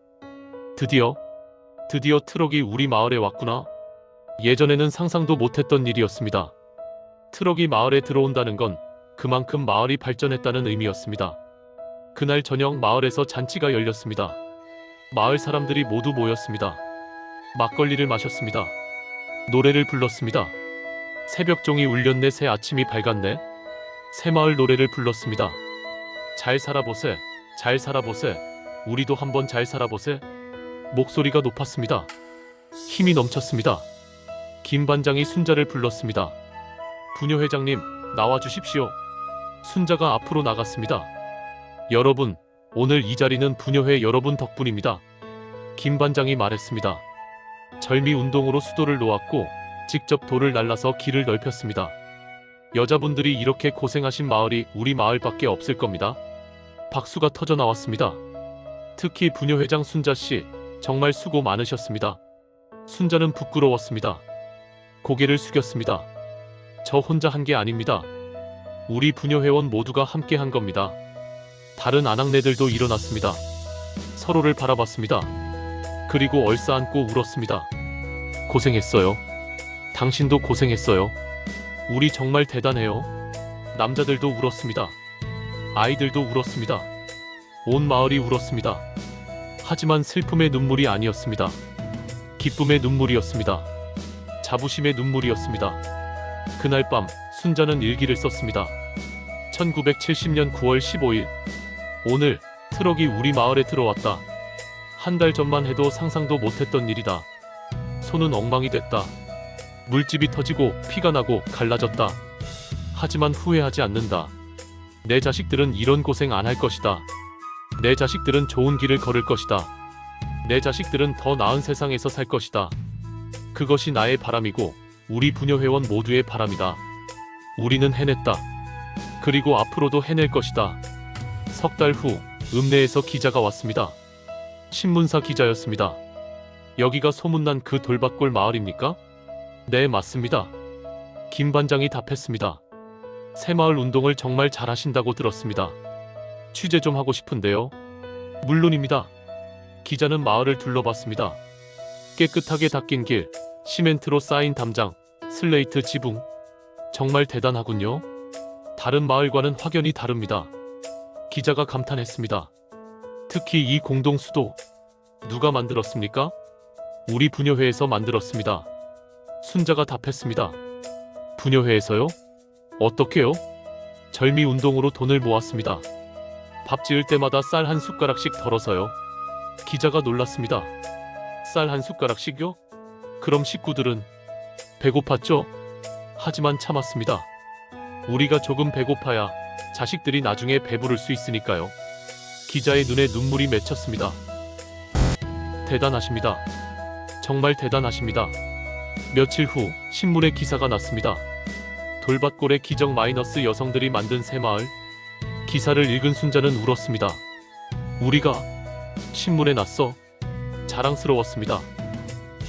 드디어 트럭이 우리 마을에 왔구나. 예전에는 상상도 못했던 일이었습니다. 트럭이 마을에 들어온다는 건 그만큼 마을이 발전했다는 의미였습니다. 그날 저녁 마을에서 잔치가 열렸습니다. 마을 사람들이 모두 모였습니다. 막걸리를 마셨습니다. 노래를 불렀습니다. 새벽종이 울렸네. 새 아침이 밝았네. 새마을 노래를 불렀습니다. 잘 살아보세. 잘 살아보세. 우리도 한번 잘 살아보세. 목소리가 높았습니다. 힘이 넘쳤습니다. 김 반장이 순자를 불렀습니다. 부녀회장님, 나와주십시오. 순자가 앞으로 나갔습니다. 여러분, 오늘 이 자리는 부녀회 여러분 덕분입니다. 김 반장이 말했습니다. 절미 운동으로 수도를 놓았고 직접 돌을 날라서 길을 넓혔습니다. 여자분들이 이렇게 고생하신 마을이 우리 마을밖에 없을 겁니다. 박수가 터져 나왔습니다. 특히 부녀회장 순자씨, 정말 수고 많으셨습니다. 순자는 부끄러웠습니다. 고개를 숙였습니다. 저 혼자 한 게 아닙니다. 우리 부녀회원 모두가 함께 한 겁니다. 다른 아낙네들도 일어났습니다. 서로를 바라봤습니다. 그리고 얼싸안고 울었습니다. 고생했어요. 당신도 고생했어요. 우리 정말 대단해요. 남자들도 울었습니다. 아이들도 울었습니다. 온 마을이 울었습니다. 하지만 슬픔의 눈물이 아니었습니다. 기쁨의 눈물이었습니다. 자부심의 눈물이었습니다. 그날 밤 순자는 일기를 썼습니다. 1970년 9월 15일. 오늘 트럭이 우리 마을에 들어왔다. 한 달 전만 해도 상상도 못했던 일이다. 손은 엉망이 됐다. 물집이 터지고 피가 나고 갈라졌다. 하지만 후회하지 않는다. 내 자식들은 이런 고생 안 할 것이다. 내 자식들은 좋은 길을 걸을 것이다. 내 자식들은 더 나은 세상에서 살 것이다. 그것이 나의 바람이고 우리 부녀회원 모두의 바람이다. 우리는 해냈다. 그리고 앞으로도 해낼 것이다. 석 달 후 읍내에서 기자가 왔습니다. 신문사 기자였습니다. 여기가 소문난 그 돌밭골 마을입니까? 네, 맞습니다. 김 반장이 답했습니다. 새마을 운동을 정말 잘하신다고 들었습니다. 취재 좀 하고 싶은데요. 물론입니다. 기자는 마을을 둘러봤습니다. 깨끗하게 닦인 길, 시멘트로 쌓인 담장, 슬레이트 지붕. 정말 대단하군요. 다른 마을과는 확연히 다릅니다. 기자가 감탄했습니다. 특히 이 공동 수도. 누가 만들었습니까? 우리 부녀회에서 만들었습니다. 순자가 답했습니다. 부녀회에서요? 어떻게요? 절미 운동으로 돈을 모았습니다. 밥 지을 때마다 쌀 한 숟가락씩 덜어서요. 기자가 놀랐습니다. 쌀 한 숟가락씩요? 그럼 식구들은 배고팠죠? 하지만 참았습니다. 우리가 조금 배고파야 자식들이 나중에 배부를 수 있으니까요. 기자의 눈에 눈물이 맺혔습니다. 대단하십니다. 정말 대단하십니다. 며칠 후 신문에 기사가 났습니다. 돌밭골의 기적 마이너스 여성들이 만든 새마을. 기사를 읽은 순자는 울었습니다. 우리가 신문에 났어. 자랑스러웠습니다.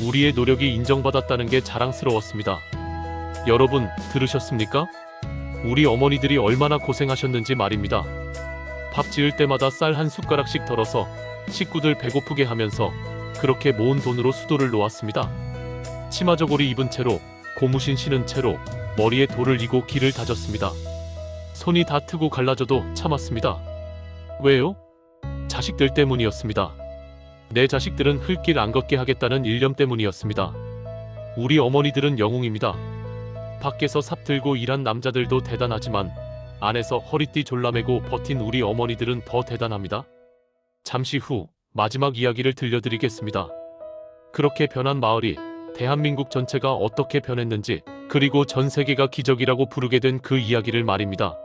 우리의 노력이 인정받았다는 게 자랑스러웠습니다. 여러분, 들으셨습니까? 우리 어머니들이 얼마나 고생하셨는지 말입니다. 밥 지을 때마다 쌀 한 숟가락씩 덜어서 식구들 배고프게 하면서 그렇게 모은 돈으로 수도를 놓았습니다. 치마 저고리 입은 채로, 고무신 신은 채로 머리에 돌을 이고 길을 다졌습니다. 손이 다 트고 갈라져도 참았습니다. 왜요? 자식들 때문이었습니다. 내 자식들은 흙길 안 걷게 하겠다는 일념 때문이었습니다. 우리 어머니들은 영웅입니다. 밖에서 삽 들고 일한 남자들도 대단하지만 안에서 허리띠 졸라매고 버틴 우리 어머니들은 더 대단합니다. 잠시 후 마지막 이야기를 들려드리겠습니다. 그렇게 변한 마을이 대한민국 전체가 어떻게 변했는지, 그리고 전 세계가 기적이라고 부르게 된 그 이야기를 말입니다.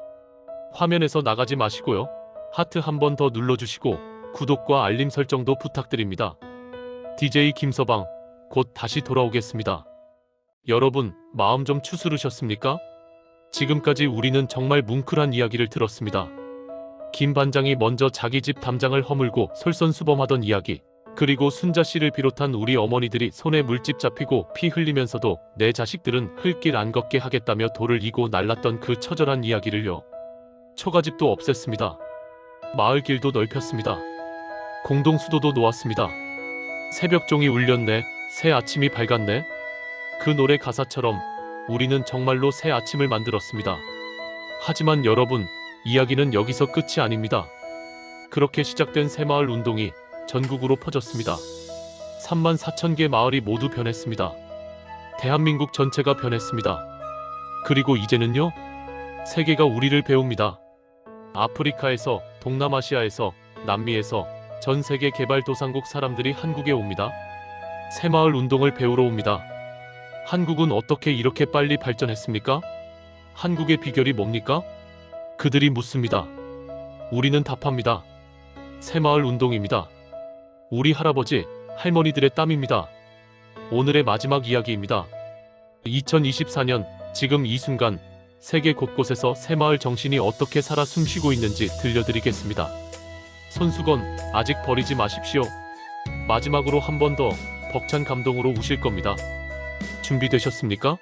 화면에서 나가지 마시고요. 하트 한 번 더 눌러주시고 구독과 알림 설정도 부탁드립니다. DJ 김서방, 곧 다시 돌아오겠습니다. 여러분, 마음 좀 추스르셨습니까? 지금까지 우리는 정말 뭉클한 이야기를 들었습니다. 김 반장이 먼저 자기 집 담장을 허물고 솔선수범하던 이야기, 그리고 순자 씨를 비롯한 우리 어머니들이 손에 물집 잡히고 피 흘리면서도 내 자식들은 흙길 안 걷게 하겠다며 돌을 이고 날랐던 그 처절한 이야기를요. 초가집도 없앴습니다. 마을 길도 넓혔습니다. 공동수도도 놓았습니다. 새벽종이 울렸네, 새 아침이 밝았네. 그 노래 가사처럼 우리는 정말로 새 아침을 만들었습니다. 하지만 여러분, 이야기는 여기서 끝이 아닙니다. 그렇게 시작된 새마을 운동이 전국으로 퍼졌습니다. 34,000개 마을이 모두 변했습니다. 대한민국 전체가 변했습니다. 그리고 이제는요? 세계가 우리를 배웁니다. 아프리카에서, 동남아시아에서, 남미에서 전 세계 개발도상국 사람들이 한국에 옵니다. 새마을 운동을 배우러 옵니다. 한국은 어떻게 이렇게 빨리 발전했습니까? 한국의 비결이 뭡니까? 그들이 묻습니다. 우리는 답합니다. 새마을 운동입니다. 우리 할아버지, 할머니들의 땀입니다. 오늘의 마지막 이야기입니다. 2024년 지금 이 순간 세계 곳곳에서 새마을 정신이 어떻게 살아 숨쉬고 있는지 들려드리겠습니다. 손수건, 아직 버리지 마십시오. 마지막으로 한 번 더 벅찬 감동으로 우실 겁니다. 준비되셨습니까?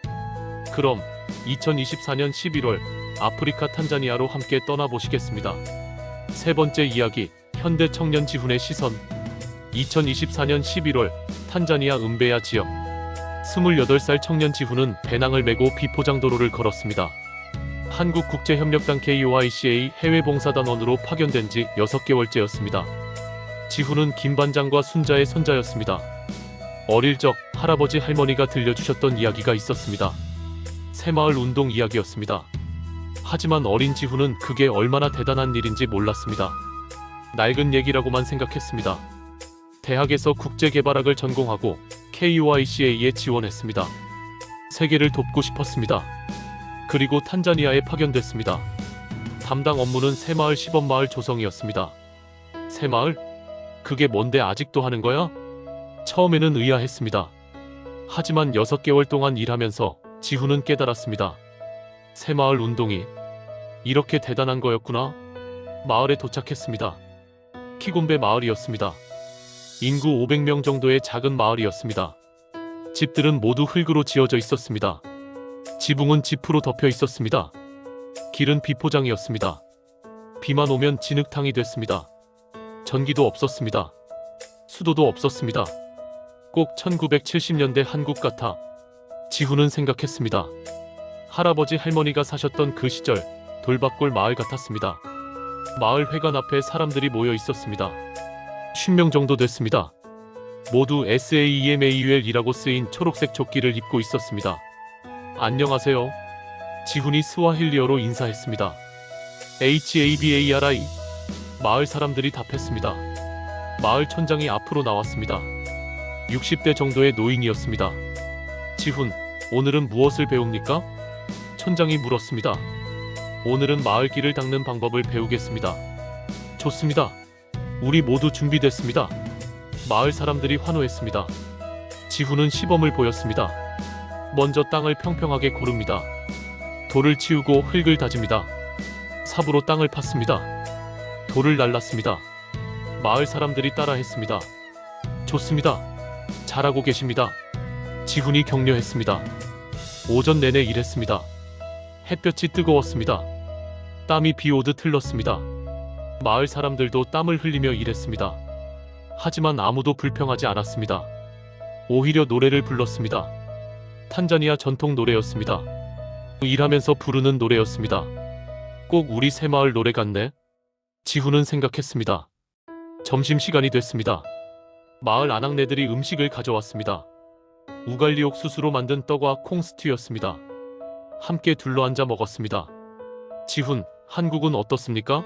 그럼 2024년 11월 아프리카 탄자니아로 함께 떠나보시겠습니다. 세 번째 이야기, 현대 청년 지훈의 시선. 2024년 11월 탄자니아 음베야 지역 28살 청년 지훈은 배낭을 메고 비포장도로를 걸었습니다. 한국국제협력단 KOICA 해외봉사단원으로 파견된 지 6개월째였습니다. 지훈은 김반장과 순자의 손자였습니다. 어릴 적 할아버지 할머니가 들려주셨던 이야기가 있었습니다. 새마을 운동 이야기였습니다. 하지만 어린 지훈은 그게 얼마나 대단한 일인지 몰랐습니다. 낡은 얘기라고만 생각했습니다. 대학에서 국제개발학을 전공하고 KOICA에 지원했습니다. 세계를 돕고 싶었습니다. 그리고 탄자니아에 파견됐습니다. 담당 업무는 새마을 시범마을 조성이었습니다. 새마을? 그게 뭔데 아직도 하는 거야? 처음에는 의아했습니다. 하지만 6개월 동안 일하면서 지훈은 깨달았습니다. 새마을 운동이 이렇게 대단한 거였구나. 마을에 도착했습니다. 키곤베 마을이었습니다. 인구 500명 정도의 작은 마을이었습니다. 집들은 모두 흙으로 지어져 있었습니다. 지붕은 지프로 덮여 있었습니다. 길은 비포장이었습니다. 비만 오면 진흙탕이 됐습니다. 전기도 없었습니다. 수도도 없었습니다. 꼭 1970년대 한국 같아. 지훈은 생각했습니다. 할아버지 할머니가 사셨던 그 시절 돌밭골 마을 같았습니다. 마을 회관 앞에 사람들이 모여 있었습니다. 10명 정도 됐습니다. 모두 SAEMAUL이라고 쓰인 초록색 조끼를 입고 있었습니다. 안녕하세요. 지훈이 스와힐리어로 인사했습니다. HABARI. 마을 사람들이 답했습니다. 마을 촌장이 앞으로 나왔습니다. 60대 정도의 노인이었습니다. 지훈, 오늘은 무엇을 배웁니까? 촌장이 물었습니다. 오늘은 마을 길을 닦는 방법을 배우겠습니다. 좋습니다. 우리 모두 준비됐습니다. 마을 사람들이 환호했습니다. 지훈은 시범을 보였습니다. 먼저 땅을 평평하게 고릅니다. 돌을 치우고 흙을 다집니다. 삽으로 땅을 팠습니다. 돌을 날랐습니다. 마을 사람들이 따라했습니다. 좋습니다. 잘하고 계십니다. 지훈이 격려했습니다. 오전 내내 일했습니다. 햇볕이 뜨거웠습니다. 땀이 비 오듯 흘렀습니다. 마을 사람들도 땀을 흘리며 일했습니다. 하지만 아무도 불평하지 않았습니다. 오히려 노래를 불렀습니다. 탄자니아 전통 노래였습니다. 일하면서 부르는 노래였습니다. 꼭 우리 새마을 노래 같네. 지훈은 생각했습니다. 점심시간이 됐습니다. 마을 아낙네들이 음식을 가져왔습니다. 우갈리 옥수수로 만든 떡과 콩 스튜였습니다. 함께 둘러앉아 먹었습니다. 지훈, 한국은 어떻습니까?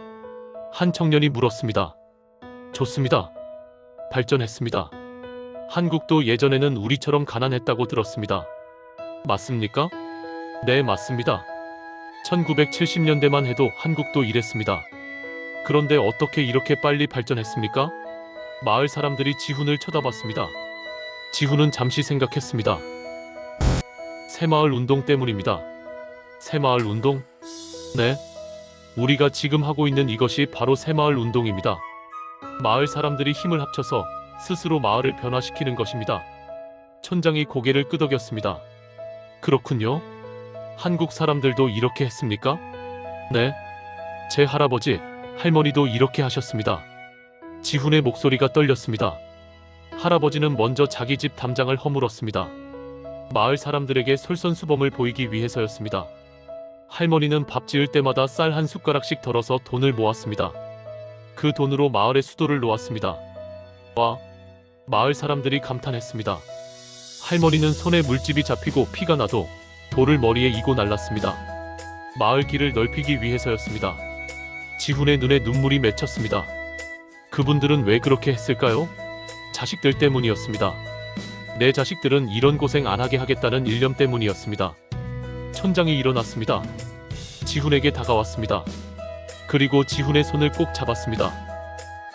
한 청년이 물었습니다. 좋습니다. 발전했습니다. 한국도 예전에는 우리처럼 가난했다고 들었습니다. 맞습니까? 네, 맞습니다. 1970년대만 해도 한국도 이랬습니다. 그런데 어떻게 이렇게 빨리 발전했습니까? 마을 사람들이 지훈을 쳐다봤습니다. 지훈은 잠시 생각했습니다. 새마을 운동 때문입니다. 새마을 운동? 네. 우리가 지금 하고 있는 이것이 바로 새마을 운동입니다. 마을 사람들이 힘을 합쳐서 스스로 마을을 변화시키는 것입니다. 촌장이 고개를 끄덕였습니다. 그렇군요. 한국 사람들도 이렇게 했습니까? 네. 제 할아버지, 할머니도 이렇게 하셨습니다. 지훈의 목소리가 떨렸습니다. 할아버지는 먼저 자기 집 담장을 허물었습니다. 마을 사람들에게 솔선수범을 보이기 위해서였습니다. 할머니는 밥 지을 때마다 쌀 한 숟가락씩 덜어서 돈을 모았습니다. 그 돈으로 마을의 수도를 놓았습니다. 와, 마을 사람들이 감탄했습니다. 할머니는 손에 물집이 잡히고 피가 나도 돌을 머리에 이고 날랐습니다. 마을 길을 넓히기 위해서였습니다. 지훈의 눈에 눈물이 맺혔습니다. 그분들은 왜 그렇게 했을까요? 자식들 때문이었습니다. 내 자식들은 이런 고생 안 하게 하겠다는 일념 때문이었습니다. 촌장이 일어났습니다. 지훈에게 다가왔습니다. 그리고 지훈의 손을 꼭 잡았습니다.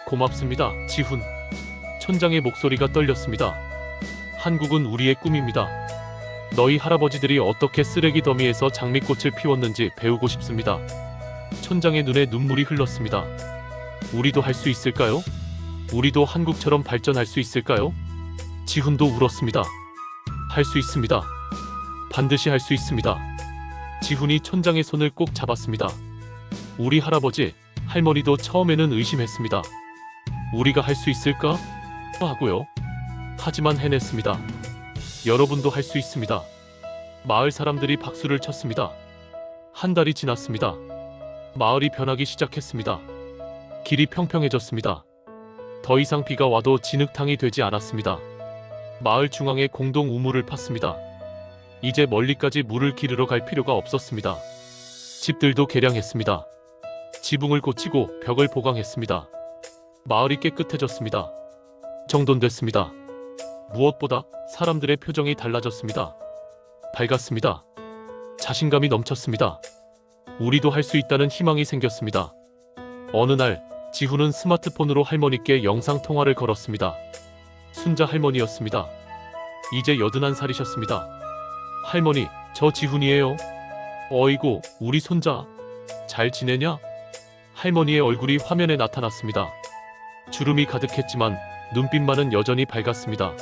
고맙습니다, 지훈. 촌장의 목소리가 떨렸습니다. 한국은 우리의 꿈입니다. 너희 할아버지들이 어떻게 쓰레기 더미에서 장미꽃을 피웠는지 배우고 싶습니다. 촌장의 눈에 눈물이 흘렀습니다. 우리도 할 수 있을까요? 우리도 한국처럼 발전할 수 있을까요? 지훈도 울었습니다. 할 수 있습니다. 반드시 할 수 있습니다. 지훈이 촌장의 손을 꼭 잡았습니다. 우리 할아버지, 할머니도 처음에는 의심했습니다. 우리가 할 수 있을까? 하고요. 하지만 해냈습니다. 여러분도 할 수 있습니다. 마을 사람들이 박수를 쳤습니다. 한 달이 지났습니다. 마을이 변하기 시작했습니다. 길이 평평해졌습니다. 더 이상 비가 와도 진흙탕이 되지 않았습니다. 마을 중앙에 공동 우물을 팠습니다. 이제 멀리까지 물을 기르러 갈 필요가 없었습니다. 집들도 개량했습니다. 지붕을 고치고 벽을 보강했습니다. 마을이 깨끗해졌습니다. 정돈됐습니다. 무엇보다 사람들의 표정이 달라졌습니다. 밝았습니다. 자신감이 넘쳤습니다. 우리도 할 수 있다는 희망이 생겼습니다. 어느 날 지훈은 스마트폰으로 할머니께 영상통화를 걸었습니다. 순자 할머니였습니다. 이제 81살이셨습니다. 할머니, 저 지훈이에요. 어이구, 우리 손자. 잘 지내냐? 할머니의 얼굴이 화면에 나타났습니다. 주름이 가득했지만 눈빛만은 여전히 밝았습니다.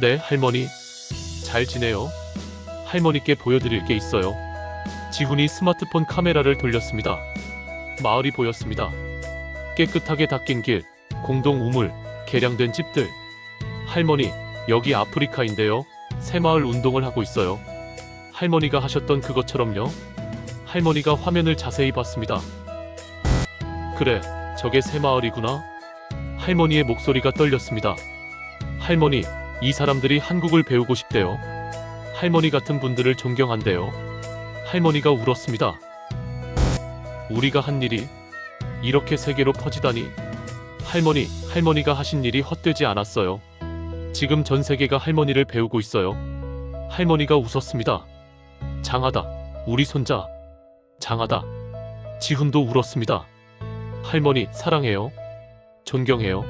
네, 할머니. 잘 지내요. 할머니께 보여드릴 게 있어요. 지훈이 스마트폰 카메라를 돌렸습니다. 마을이 보였습니다. 깨끗하게 닦인 길, 공동 우물, 개량된 집들. 할머니, 여기 아프리카인데요. 새마을 운동을 하고 있어요. 할머니가 하셨던 그것처럼요. 할머니가 화면을 자세히 봤습니다. 그래, 저게 새마을이구나. 할머니의 목소리가 떨렸습니다. 할머니, 이 사람들이 한국을 배우고 싶대요. 할머니 같은 분들을 존경한대요. 할머니가 울었습니다. 우리가 한 일이 이렇게 세계로 퍼지다니. 할머니가 하신 일이 헛되지 않았어요. 지금 전 세계가 할머니를 배우고 있어요. 할머니가 웃었습니다. 장하다, 우리 손자. 장하다. 지훈도 울었습니다. 할머니, 사랑해요. 존경해요.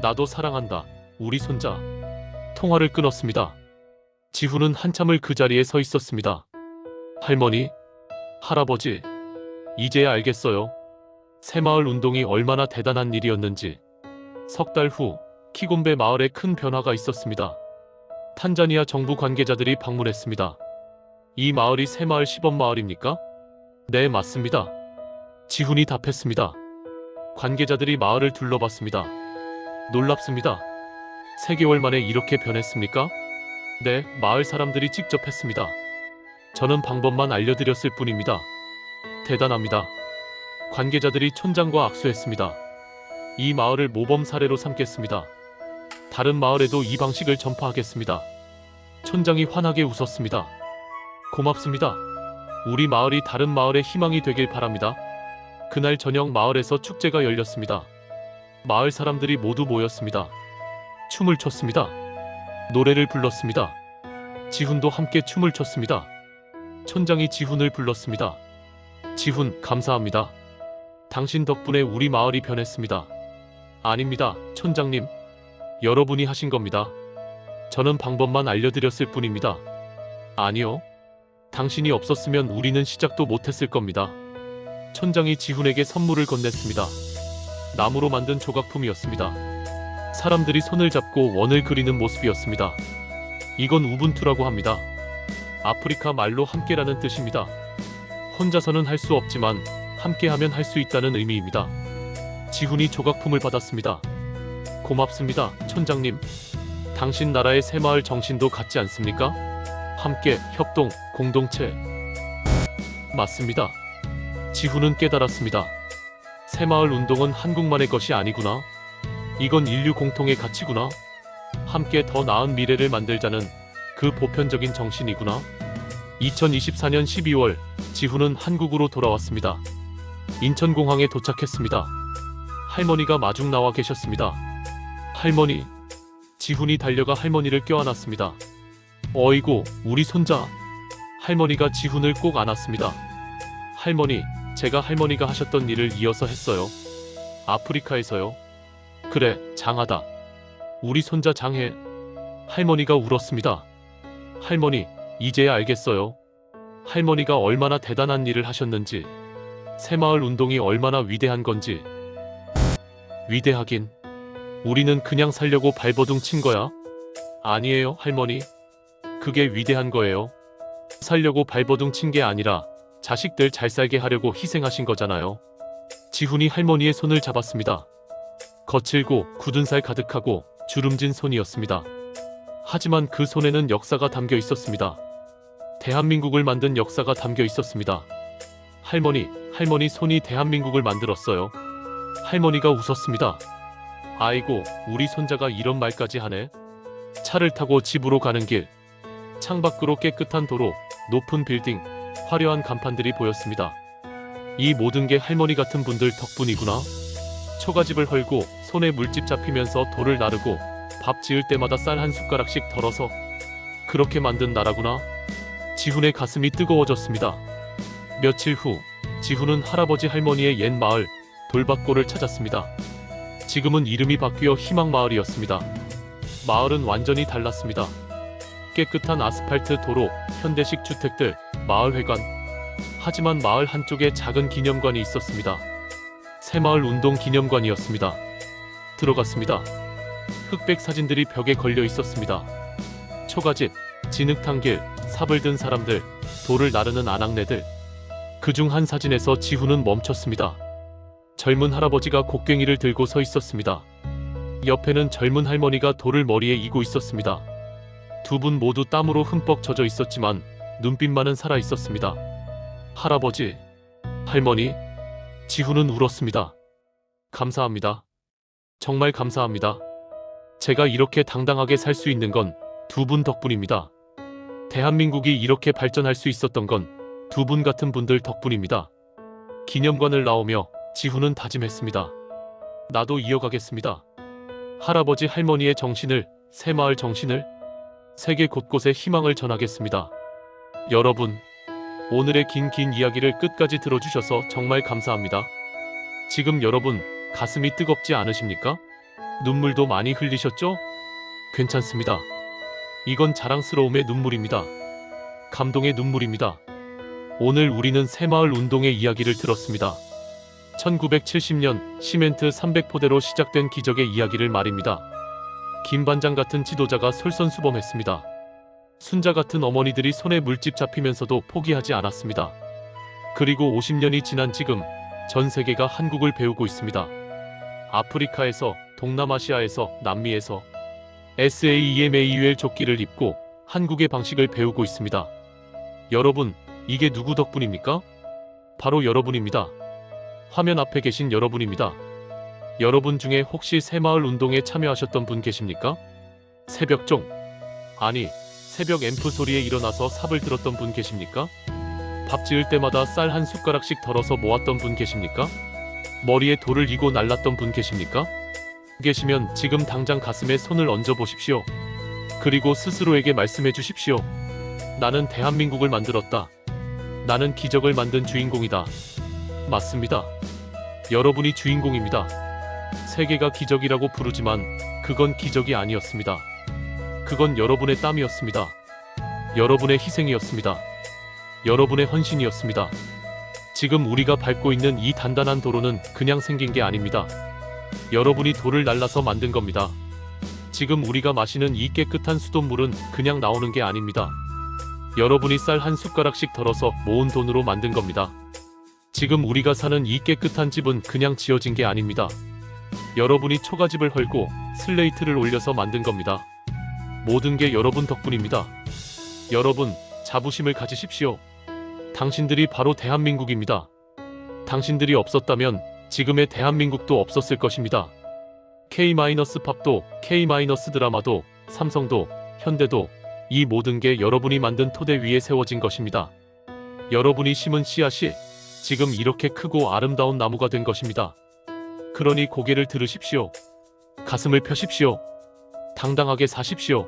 나도 사랑한다, 우리 손자. 통화를 끊었습니다. 지훈은 한참을 그 자리에 서 있었습니다. 할머니, 할아버지, 이제야 알겠어요. 새마을 운동이 얼마나 대단한 일이었는지. 석 달 후 키곤베 마을에 큰 변화가 있었습니다. 탄자니아 정부 관계자들이 방문했습니다. 이 마을이 새마을 시범마을입니까? 네, 맞습니다. 지훈이 답했습니다. 관계자들이 마을을 둘러봤습니다. 놀랍습니다. 3개월 만에 이렇게 변했습니까? 네, 마을 사람들이 직접 했습니다. 저는 방법만 알려드렸을 뿐입니다. 대단합니다. 관계자들이 촌장과 악수했습니다. 이 마을을 모범 사례로 삼겠습니다. 다른 마을에도 이 방식을 전파하겠습니다. 촌장이 환하게 웃었습니다. 고맙습니다. 우리 마을이 다른 마을의 희망이 되길 바랍니다. 그날 저녁 마을에서 축제가 열렸습니다. 마을 사람들이 모두 모였습니다. 춤을 췄습니다. 노래를 불렀습니다. 지훈도 함께 춤을 췄습니다. 촌장이 지훈을 불렀습니다. 지훈, 감사합니다. 당신 덕분에 우리 마을이 변했습니다. 아닙니다, 촌장님. 여러분이 하신 겁니다. 저는 방법만 알려드렸을 뿐입니다. 아니요. 당신이 없었으면 우리는 시작도 못했을 겁니다. 촌장이 지훈에게 선물을 건넸습니다. 나무로 만든 조각품이었습니다. 사람들이 손을 잡고 원을 그리는 모습이었습니다. 이건 우분투라고 합니다. 아프리카 말로 함께라는 뜻입니다. 혼자서는 할 수 없지만 함께하면 할 수 있다는 의미입니다. 지훈이 조각품을 받았습니다. 고맙습니다, 촌장님. 당신 나라의 새마을 정신도 같지 않습니까? 함께, 협동, 공동체. 맞습니다. 지훈은 깨달았습니다. 새마을 운동은 한국만의 것이 아니구나. 이건 인류 공통의 가치구나. 함께 더 나은 미래를 만들자는 그 보편적인 정신이구나. 2024년 12월 지훈은 한국으로 돌아왔습니다. 인천공항에 도착했습니다. 할머니가 마중 나와 계셨습니다. 할머니. 지훈이 달려가 할머니를 껴안았습니다. 어이구, 우리 손자. 할머니가 지훈을 꼭 안았습니다. 할머니, 제가 할머니가 하셨던 일을 이어서 했어요. 아프리카에서요. 그래, 장하다. 우리 손자 장해. 할머니가 울었습니다. 할머니, 이제야 알겠어요. 할머니가 얼마나 대단한 일을 하셨는지, 새마을 운동이 얼마나 위대한 건지. 위대하긴. 우리는 그냥 살려고 발버둥 친 거야? 아니에요, 할머니. 그게 위대한 거예요. 살려고 발버둥 친 게 아니라 자식들 잘 살게 하려고 희생하신 거잖아요. 지훈이 할머니의 손을 잡았습니다. 거칠고 굳은 살 가득하고 주름진 손이었습니다. 하지만 그 손에는 역사가 담겨 있었습니다. 대한민국을 만든 역사가 담겨 있었습니다. 할머니 손이 대한민국을 만들었어요. 할머니가 웃었습니다. 아이고, 우리 손자가 이런 말까지 하네. 차를 타고 집으로 가는 길, 창밖으로 깨끗한 도로, 높은 빌딩, 화려한 간판들이 보였습니다. 이 모든 게 할머니 같은 분들 덕분이구나. 초가집을 헐고 손에 물집 잡히면서 돌을 나르고 밥 지을 때마다 쌀 한 숟가락씩 덜어서 그렇게 만든 나라구나. 지훈의 가슴이 뜨거워졌습니다. 며칠 후 지훈은 할아버지 할머니의 옛 마을 돌밭골을 찾았습니다. 지금은 이름이 바뀌어 희망마을이었습니다. 마을은 완전히 달랐습니다. 깨끗한 아스팔트 도로, 현대식 주택들, 마을회관. 하지만 마을 한쪽에 작은 기념관이 있었습니다. 새마을 운동 기념관이었습니다. 들어갔습니다. 흑백 사진들이 벽에 걸려 있었습니다. 초가집, 진흙탕길, 삽을 든 사람들, 돌을 나르는 아낙네들. 그중 한 사진에서 지훈은 멈췄습니다. 젊은 할아버지가 곡괭이를 들고 서 있었습니다. 옆에는 젊은 할머니가 돌을 머리에 이고 있었습니다. 두 분 모두 땀으로 흠뻑 젖어 있었지만 눈빛만은 살아 있었습니다. 할아버지, 할머니, 지훈은 울었습니다. 감사합니다. 정말 감사합니다. 제가 이렇게 당당하게 살 수 있는 건 두 분 덕분입니다. 대한민국이 이렇게 발전할 수 있었던 건 두 분 같은 분들 덕분입니다. 기념관을 나오며 지훈은 다짐했습니다. 나도 이어가겠습니다. 할아버지 할머니의 정신을, 새마을 정신을, 세계 곳곳에 희망을 전하겠습니다. 여러분, 오늘의 긴 이야기를 끝까지 들어주셔서 정말 감사합니다. 지금 여러분 가슴이 뜨겁지 않으십니까? 눈물도 많이 흘리셨죠? 괜찮습니다. 이건 자랑스러움의 눈물입니다. 감동의 눈물입니다. 오늘 우리는 새마을 운동의 이야기를 들었습니다. 1970년 시멘트 300포대로 시작된 기적의 이야기를 말입니다. 김반장 같은 지도자가 솔선수범했습니다. 순자 같은 어머니들이 손에 물집 잡히면서도 포기하지 않았습니다. 그리고 50년이 지난 지금 전 세계가 한국을 배우고 있습니다. 아프리카에서, 동남아시아에서, 남미에서 SAEMAUL 조끼를 입고 한국의 방식을 배우고 있습니다. 여러분, 이게 누구 덕분입니까? 바로 여러분입니다. 화면 앞에 계신 여러분입니다. 여러분 중에 혹시 새마을 운동에 참여하셨던 분 계십니까? 새벽종, 아니 새벽 앰프 소리에 일어나서 삽을 들었던 분 계십니까? 밥 지을 때마다 쌀 한 숟가락씩 덜어서 모았던 분 계십니까? 머리에 돌을 이고 날랐던 분 계십니까? 계시면 지금 당장 가슴에 손을 얹어 보십시오. 그리고 스스로에게 말씀해 주십시오. 나는 대한민국을 만들었다. 나는 기적을 만든 주인공이다. 맞습니다. 여러분이 주인공입니다. 세계가 기적이라고 부르지만 그건 기적이 아니었습니다. 그건 여러분의 땀이었습니다. 여러분의 희생이었습니다. 여러분의 헌신이었습니다. 지금 우리가 밟고 있는 이 단단한 도로는 그냥 생긴 게 아닙니다. 여러분이 돌을 날라서 만든 겁니다. 지금 우리가 마시는 이 깨끗한 수돗물은 그냥 나오는 게 아닙니다. 여러분이 쌀 한 숟가락씩 덜어서 모은 돈으로 만든 겁니다. 지금 우리가 사는 이 깨끗한 집은 그냥 지어진 게 아닙니다. 여러분이 초가집을 헐고 슬레이트를 올려서 만든 겁니다. 모든 게 여러분 덕분입니다. 여러분, 자부심을 가지십시오. 당신들이 바로 대한민국입니다. 당신들이 없었다면 지금의 대한민국도 없었을 것입니다. K-팝도, K-드라마도, 삼성도, 현대도, 이 모든 게 여러분이 만든 토대 위에 세워진 것입니다. 여러분이 심은 씨앗이 지금 이렇게 크고 아름다운 나무가 된 것입니다. 그러니 고개를 들으십시오. 가슴을 펴십시오. 당당하게 사십시오.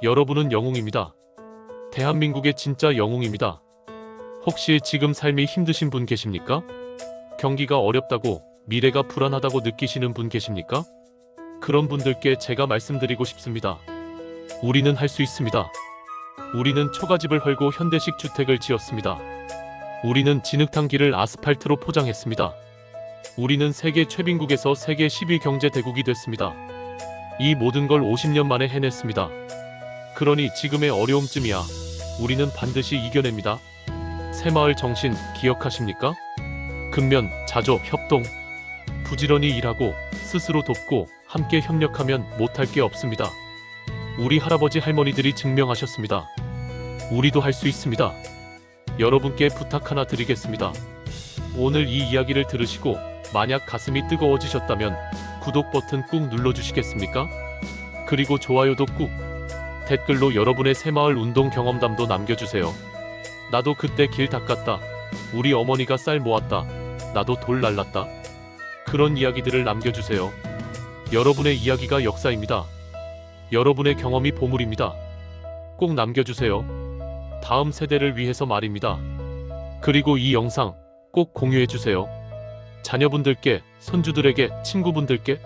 여러분은 영웅입니다. 대한민국의 진짜 영웅입니다. 혹시 지금 삶이 힘드신 분 계십니까? 경기가 어렵다고, 미래가 불안하다고 느끼시는 분 계십니까? 그런 분들께 제가 말씀드리고 싶습니다. 우리는 할 수 있습니다. 우리는 초가집을 헐고 현대식 주택을 지었습니다. 우리는 진흙탕 길을 아스팔트로 포장했습니다. 우리는 세계 최빈국에서 세계 10위 경제 대국이 됐습니다. 이 모든 걸 50년 만에 해냈습니다. 그러니 지금의 어려움쯤이야 우리는 반드시 이겨냅니다. 새마을 정신 기억하십니까? 근면, 자조, 협동. 부지런히 일하고 스스로 돕고 함께 협력하면 못할 게 없습니다. 우리 할아버지 할머니들이 증명하셨습니다. 우리도 할 수 있습니다. 여러분께 부탁 하나 드리겠습니다. 오늘 이 이야기를 들으시고 만약 가슴이 뜨거워지셨다면 구독 버튼 꾹 눌러주시겠습니까? 그리고 좋아요도 꾹. 댓글로 여러분의 새마을 운동 경험담도 남겨주세요. 나도 그때 길 닦았다. 우리 어머니가 쌀 모았다. 나도 돌 날랐다. 그런 이야기들을 남겨주세요. 여러분의 이야기가 역사입니다. 여러분의 경험이 보물입니다. 꼭 남겨주세요. 다음 세대를 위해서 말입니다. 그리고 이 영상 꼭 공유해주세요. 자녀분들께, 손주들에게, 친구분들께.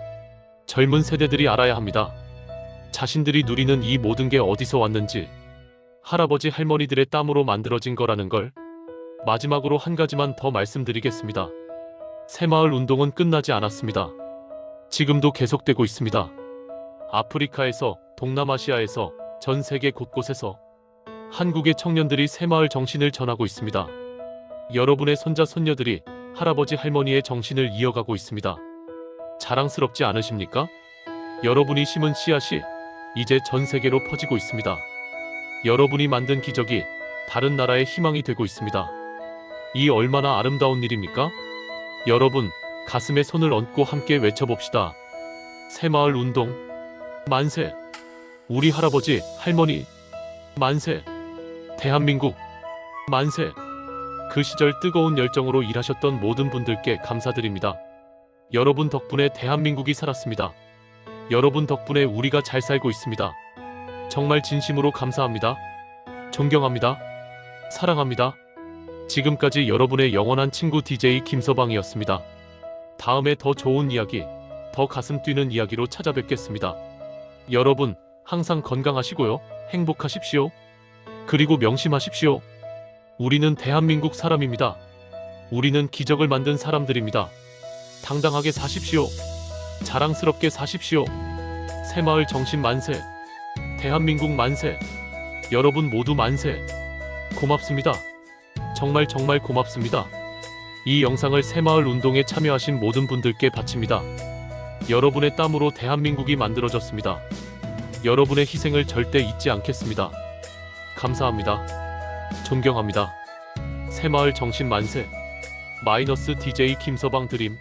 젊은 세대들이 알아야 합니다. 자신들이 누리는 이 모든 게 어디서 왔는지, 할아버지 할머니들의 땀으로 만들어진 거라는 걸. 마지막으로 한 가지만 더 말씀드리겠습니다. 새마을 운동은 끝나지 않았습니다. 지금도 계속되고 있습니다. 아프리카에서, 동남아시아에서, 전 세계 곳곳에서 한국의 청년들이 새마을 정신을 전하고 있습니다. 여러분의 손자 손녀들이 할아버지 할머니의 정신을 이어가고 있습니다. 자랑스럽지 않으십니까? 여러분이 심은 씨앗이 이제 전 세계로 퍼지고 있습니다. 여러분이 만든 기적이 다른 나라의 희망이 되고 있습니다. 이 얼마나 아름다운 일입니까? 여러분, 가슴에 손을 얹고 함께 외쳐봅시다. 새마을 운동 만세! 우리 할아버지, 할머니 만세! 대한민국 만세! 그 시절 뜨거운 열정으로 일하셨던 모든 분들께 감사드립니다. 여러분 덕분에 대한민국이 살았습니다. 여러분 덕분에 우리가 잘 살고 있습니다. 정말 진심으로 감사합니다. 존경합니다. 사랑합니다. 지금까지 여러분의 영원한 친구 DJ 김서방이었습니다. 다음에 더 좋은 이야기, 더 가슴 뛰는 이야기로 찾아뵙겠습니다. 여러분, 항상 건강하시고요. 행복하십시오. 그리고 명심하십시오. 우리는 대한민국 사람입니다. 우리는 기적을 만든 사람들입니다. 당당하게 사십시오. 자랑스럽게 사십시오. 새마을 정신 만세. 대한민국 만세. 여러분 모두 만세. 고맙습니다. 정말 고맙습니다. 이 영상을 새마을 운동에 참여하신 모든 분들께 바칩니다. 여러분의 땀으로 대한민국이 만들어졌습니다. 여러분의 희생을 절대 잊지 않겠습니다. 감사합니다. 존경합니다. 새마을 정신 만세. DJ 김서방 드림.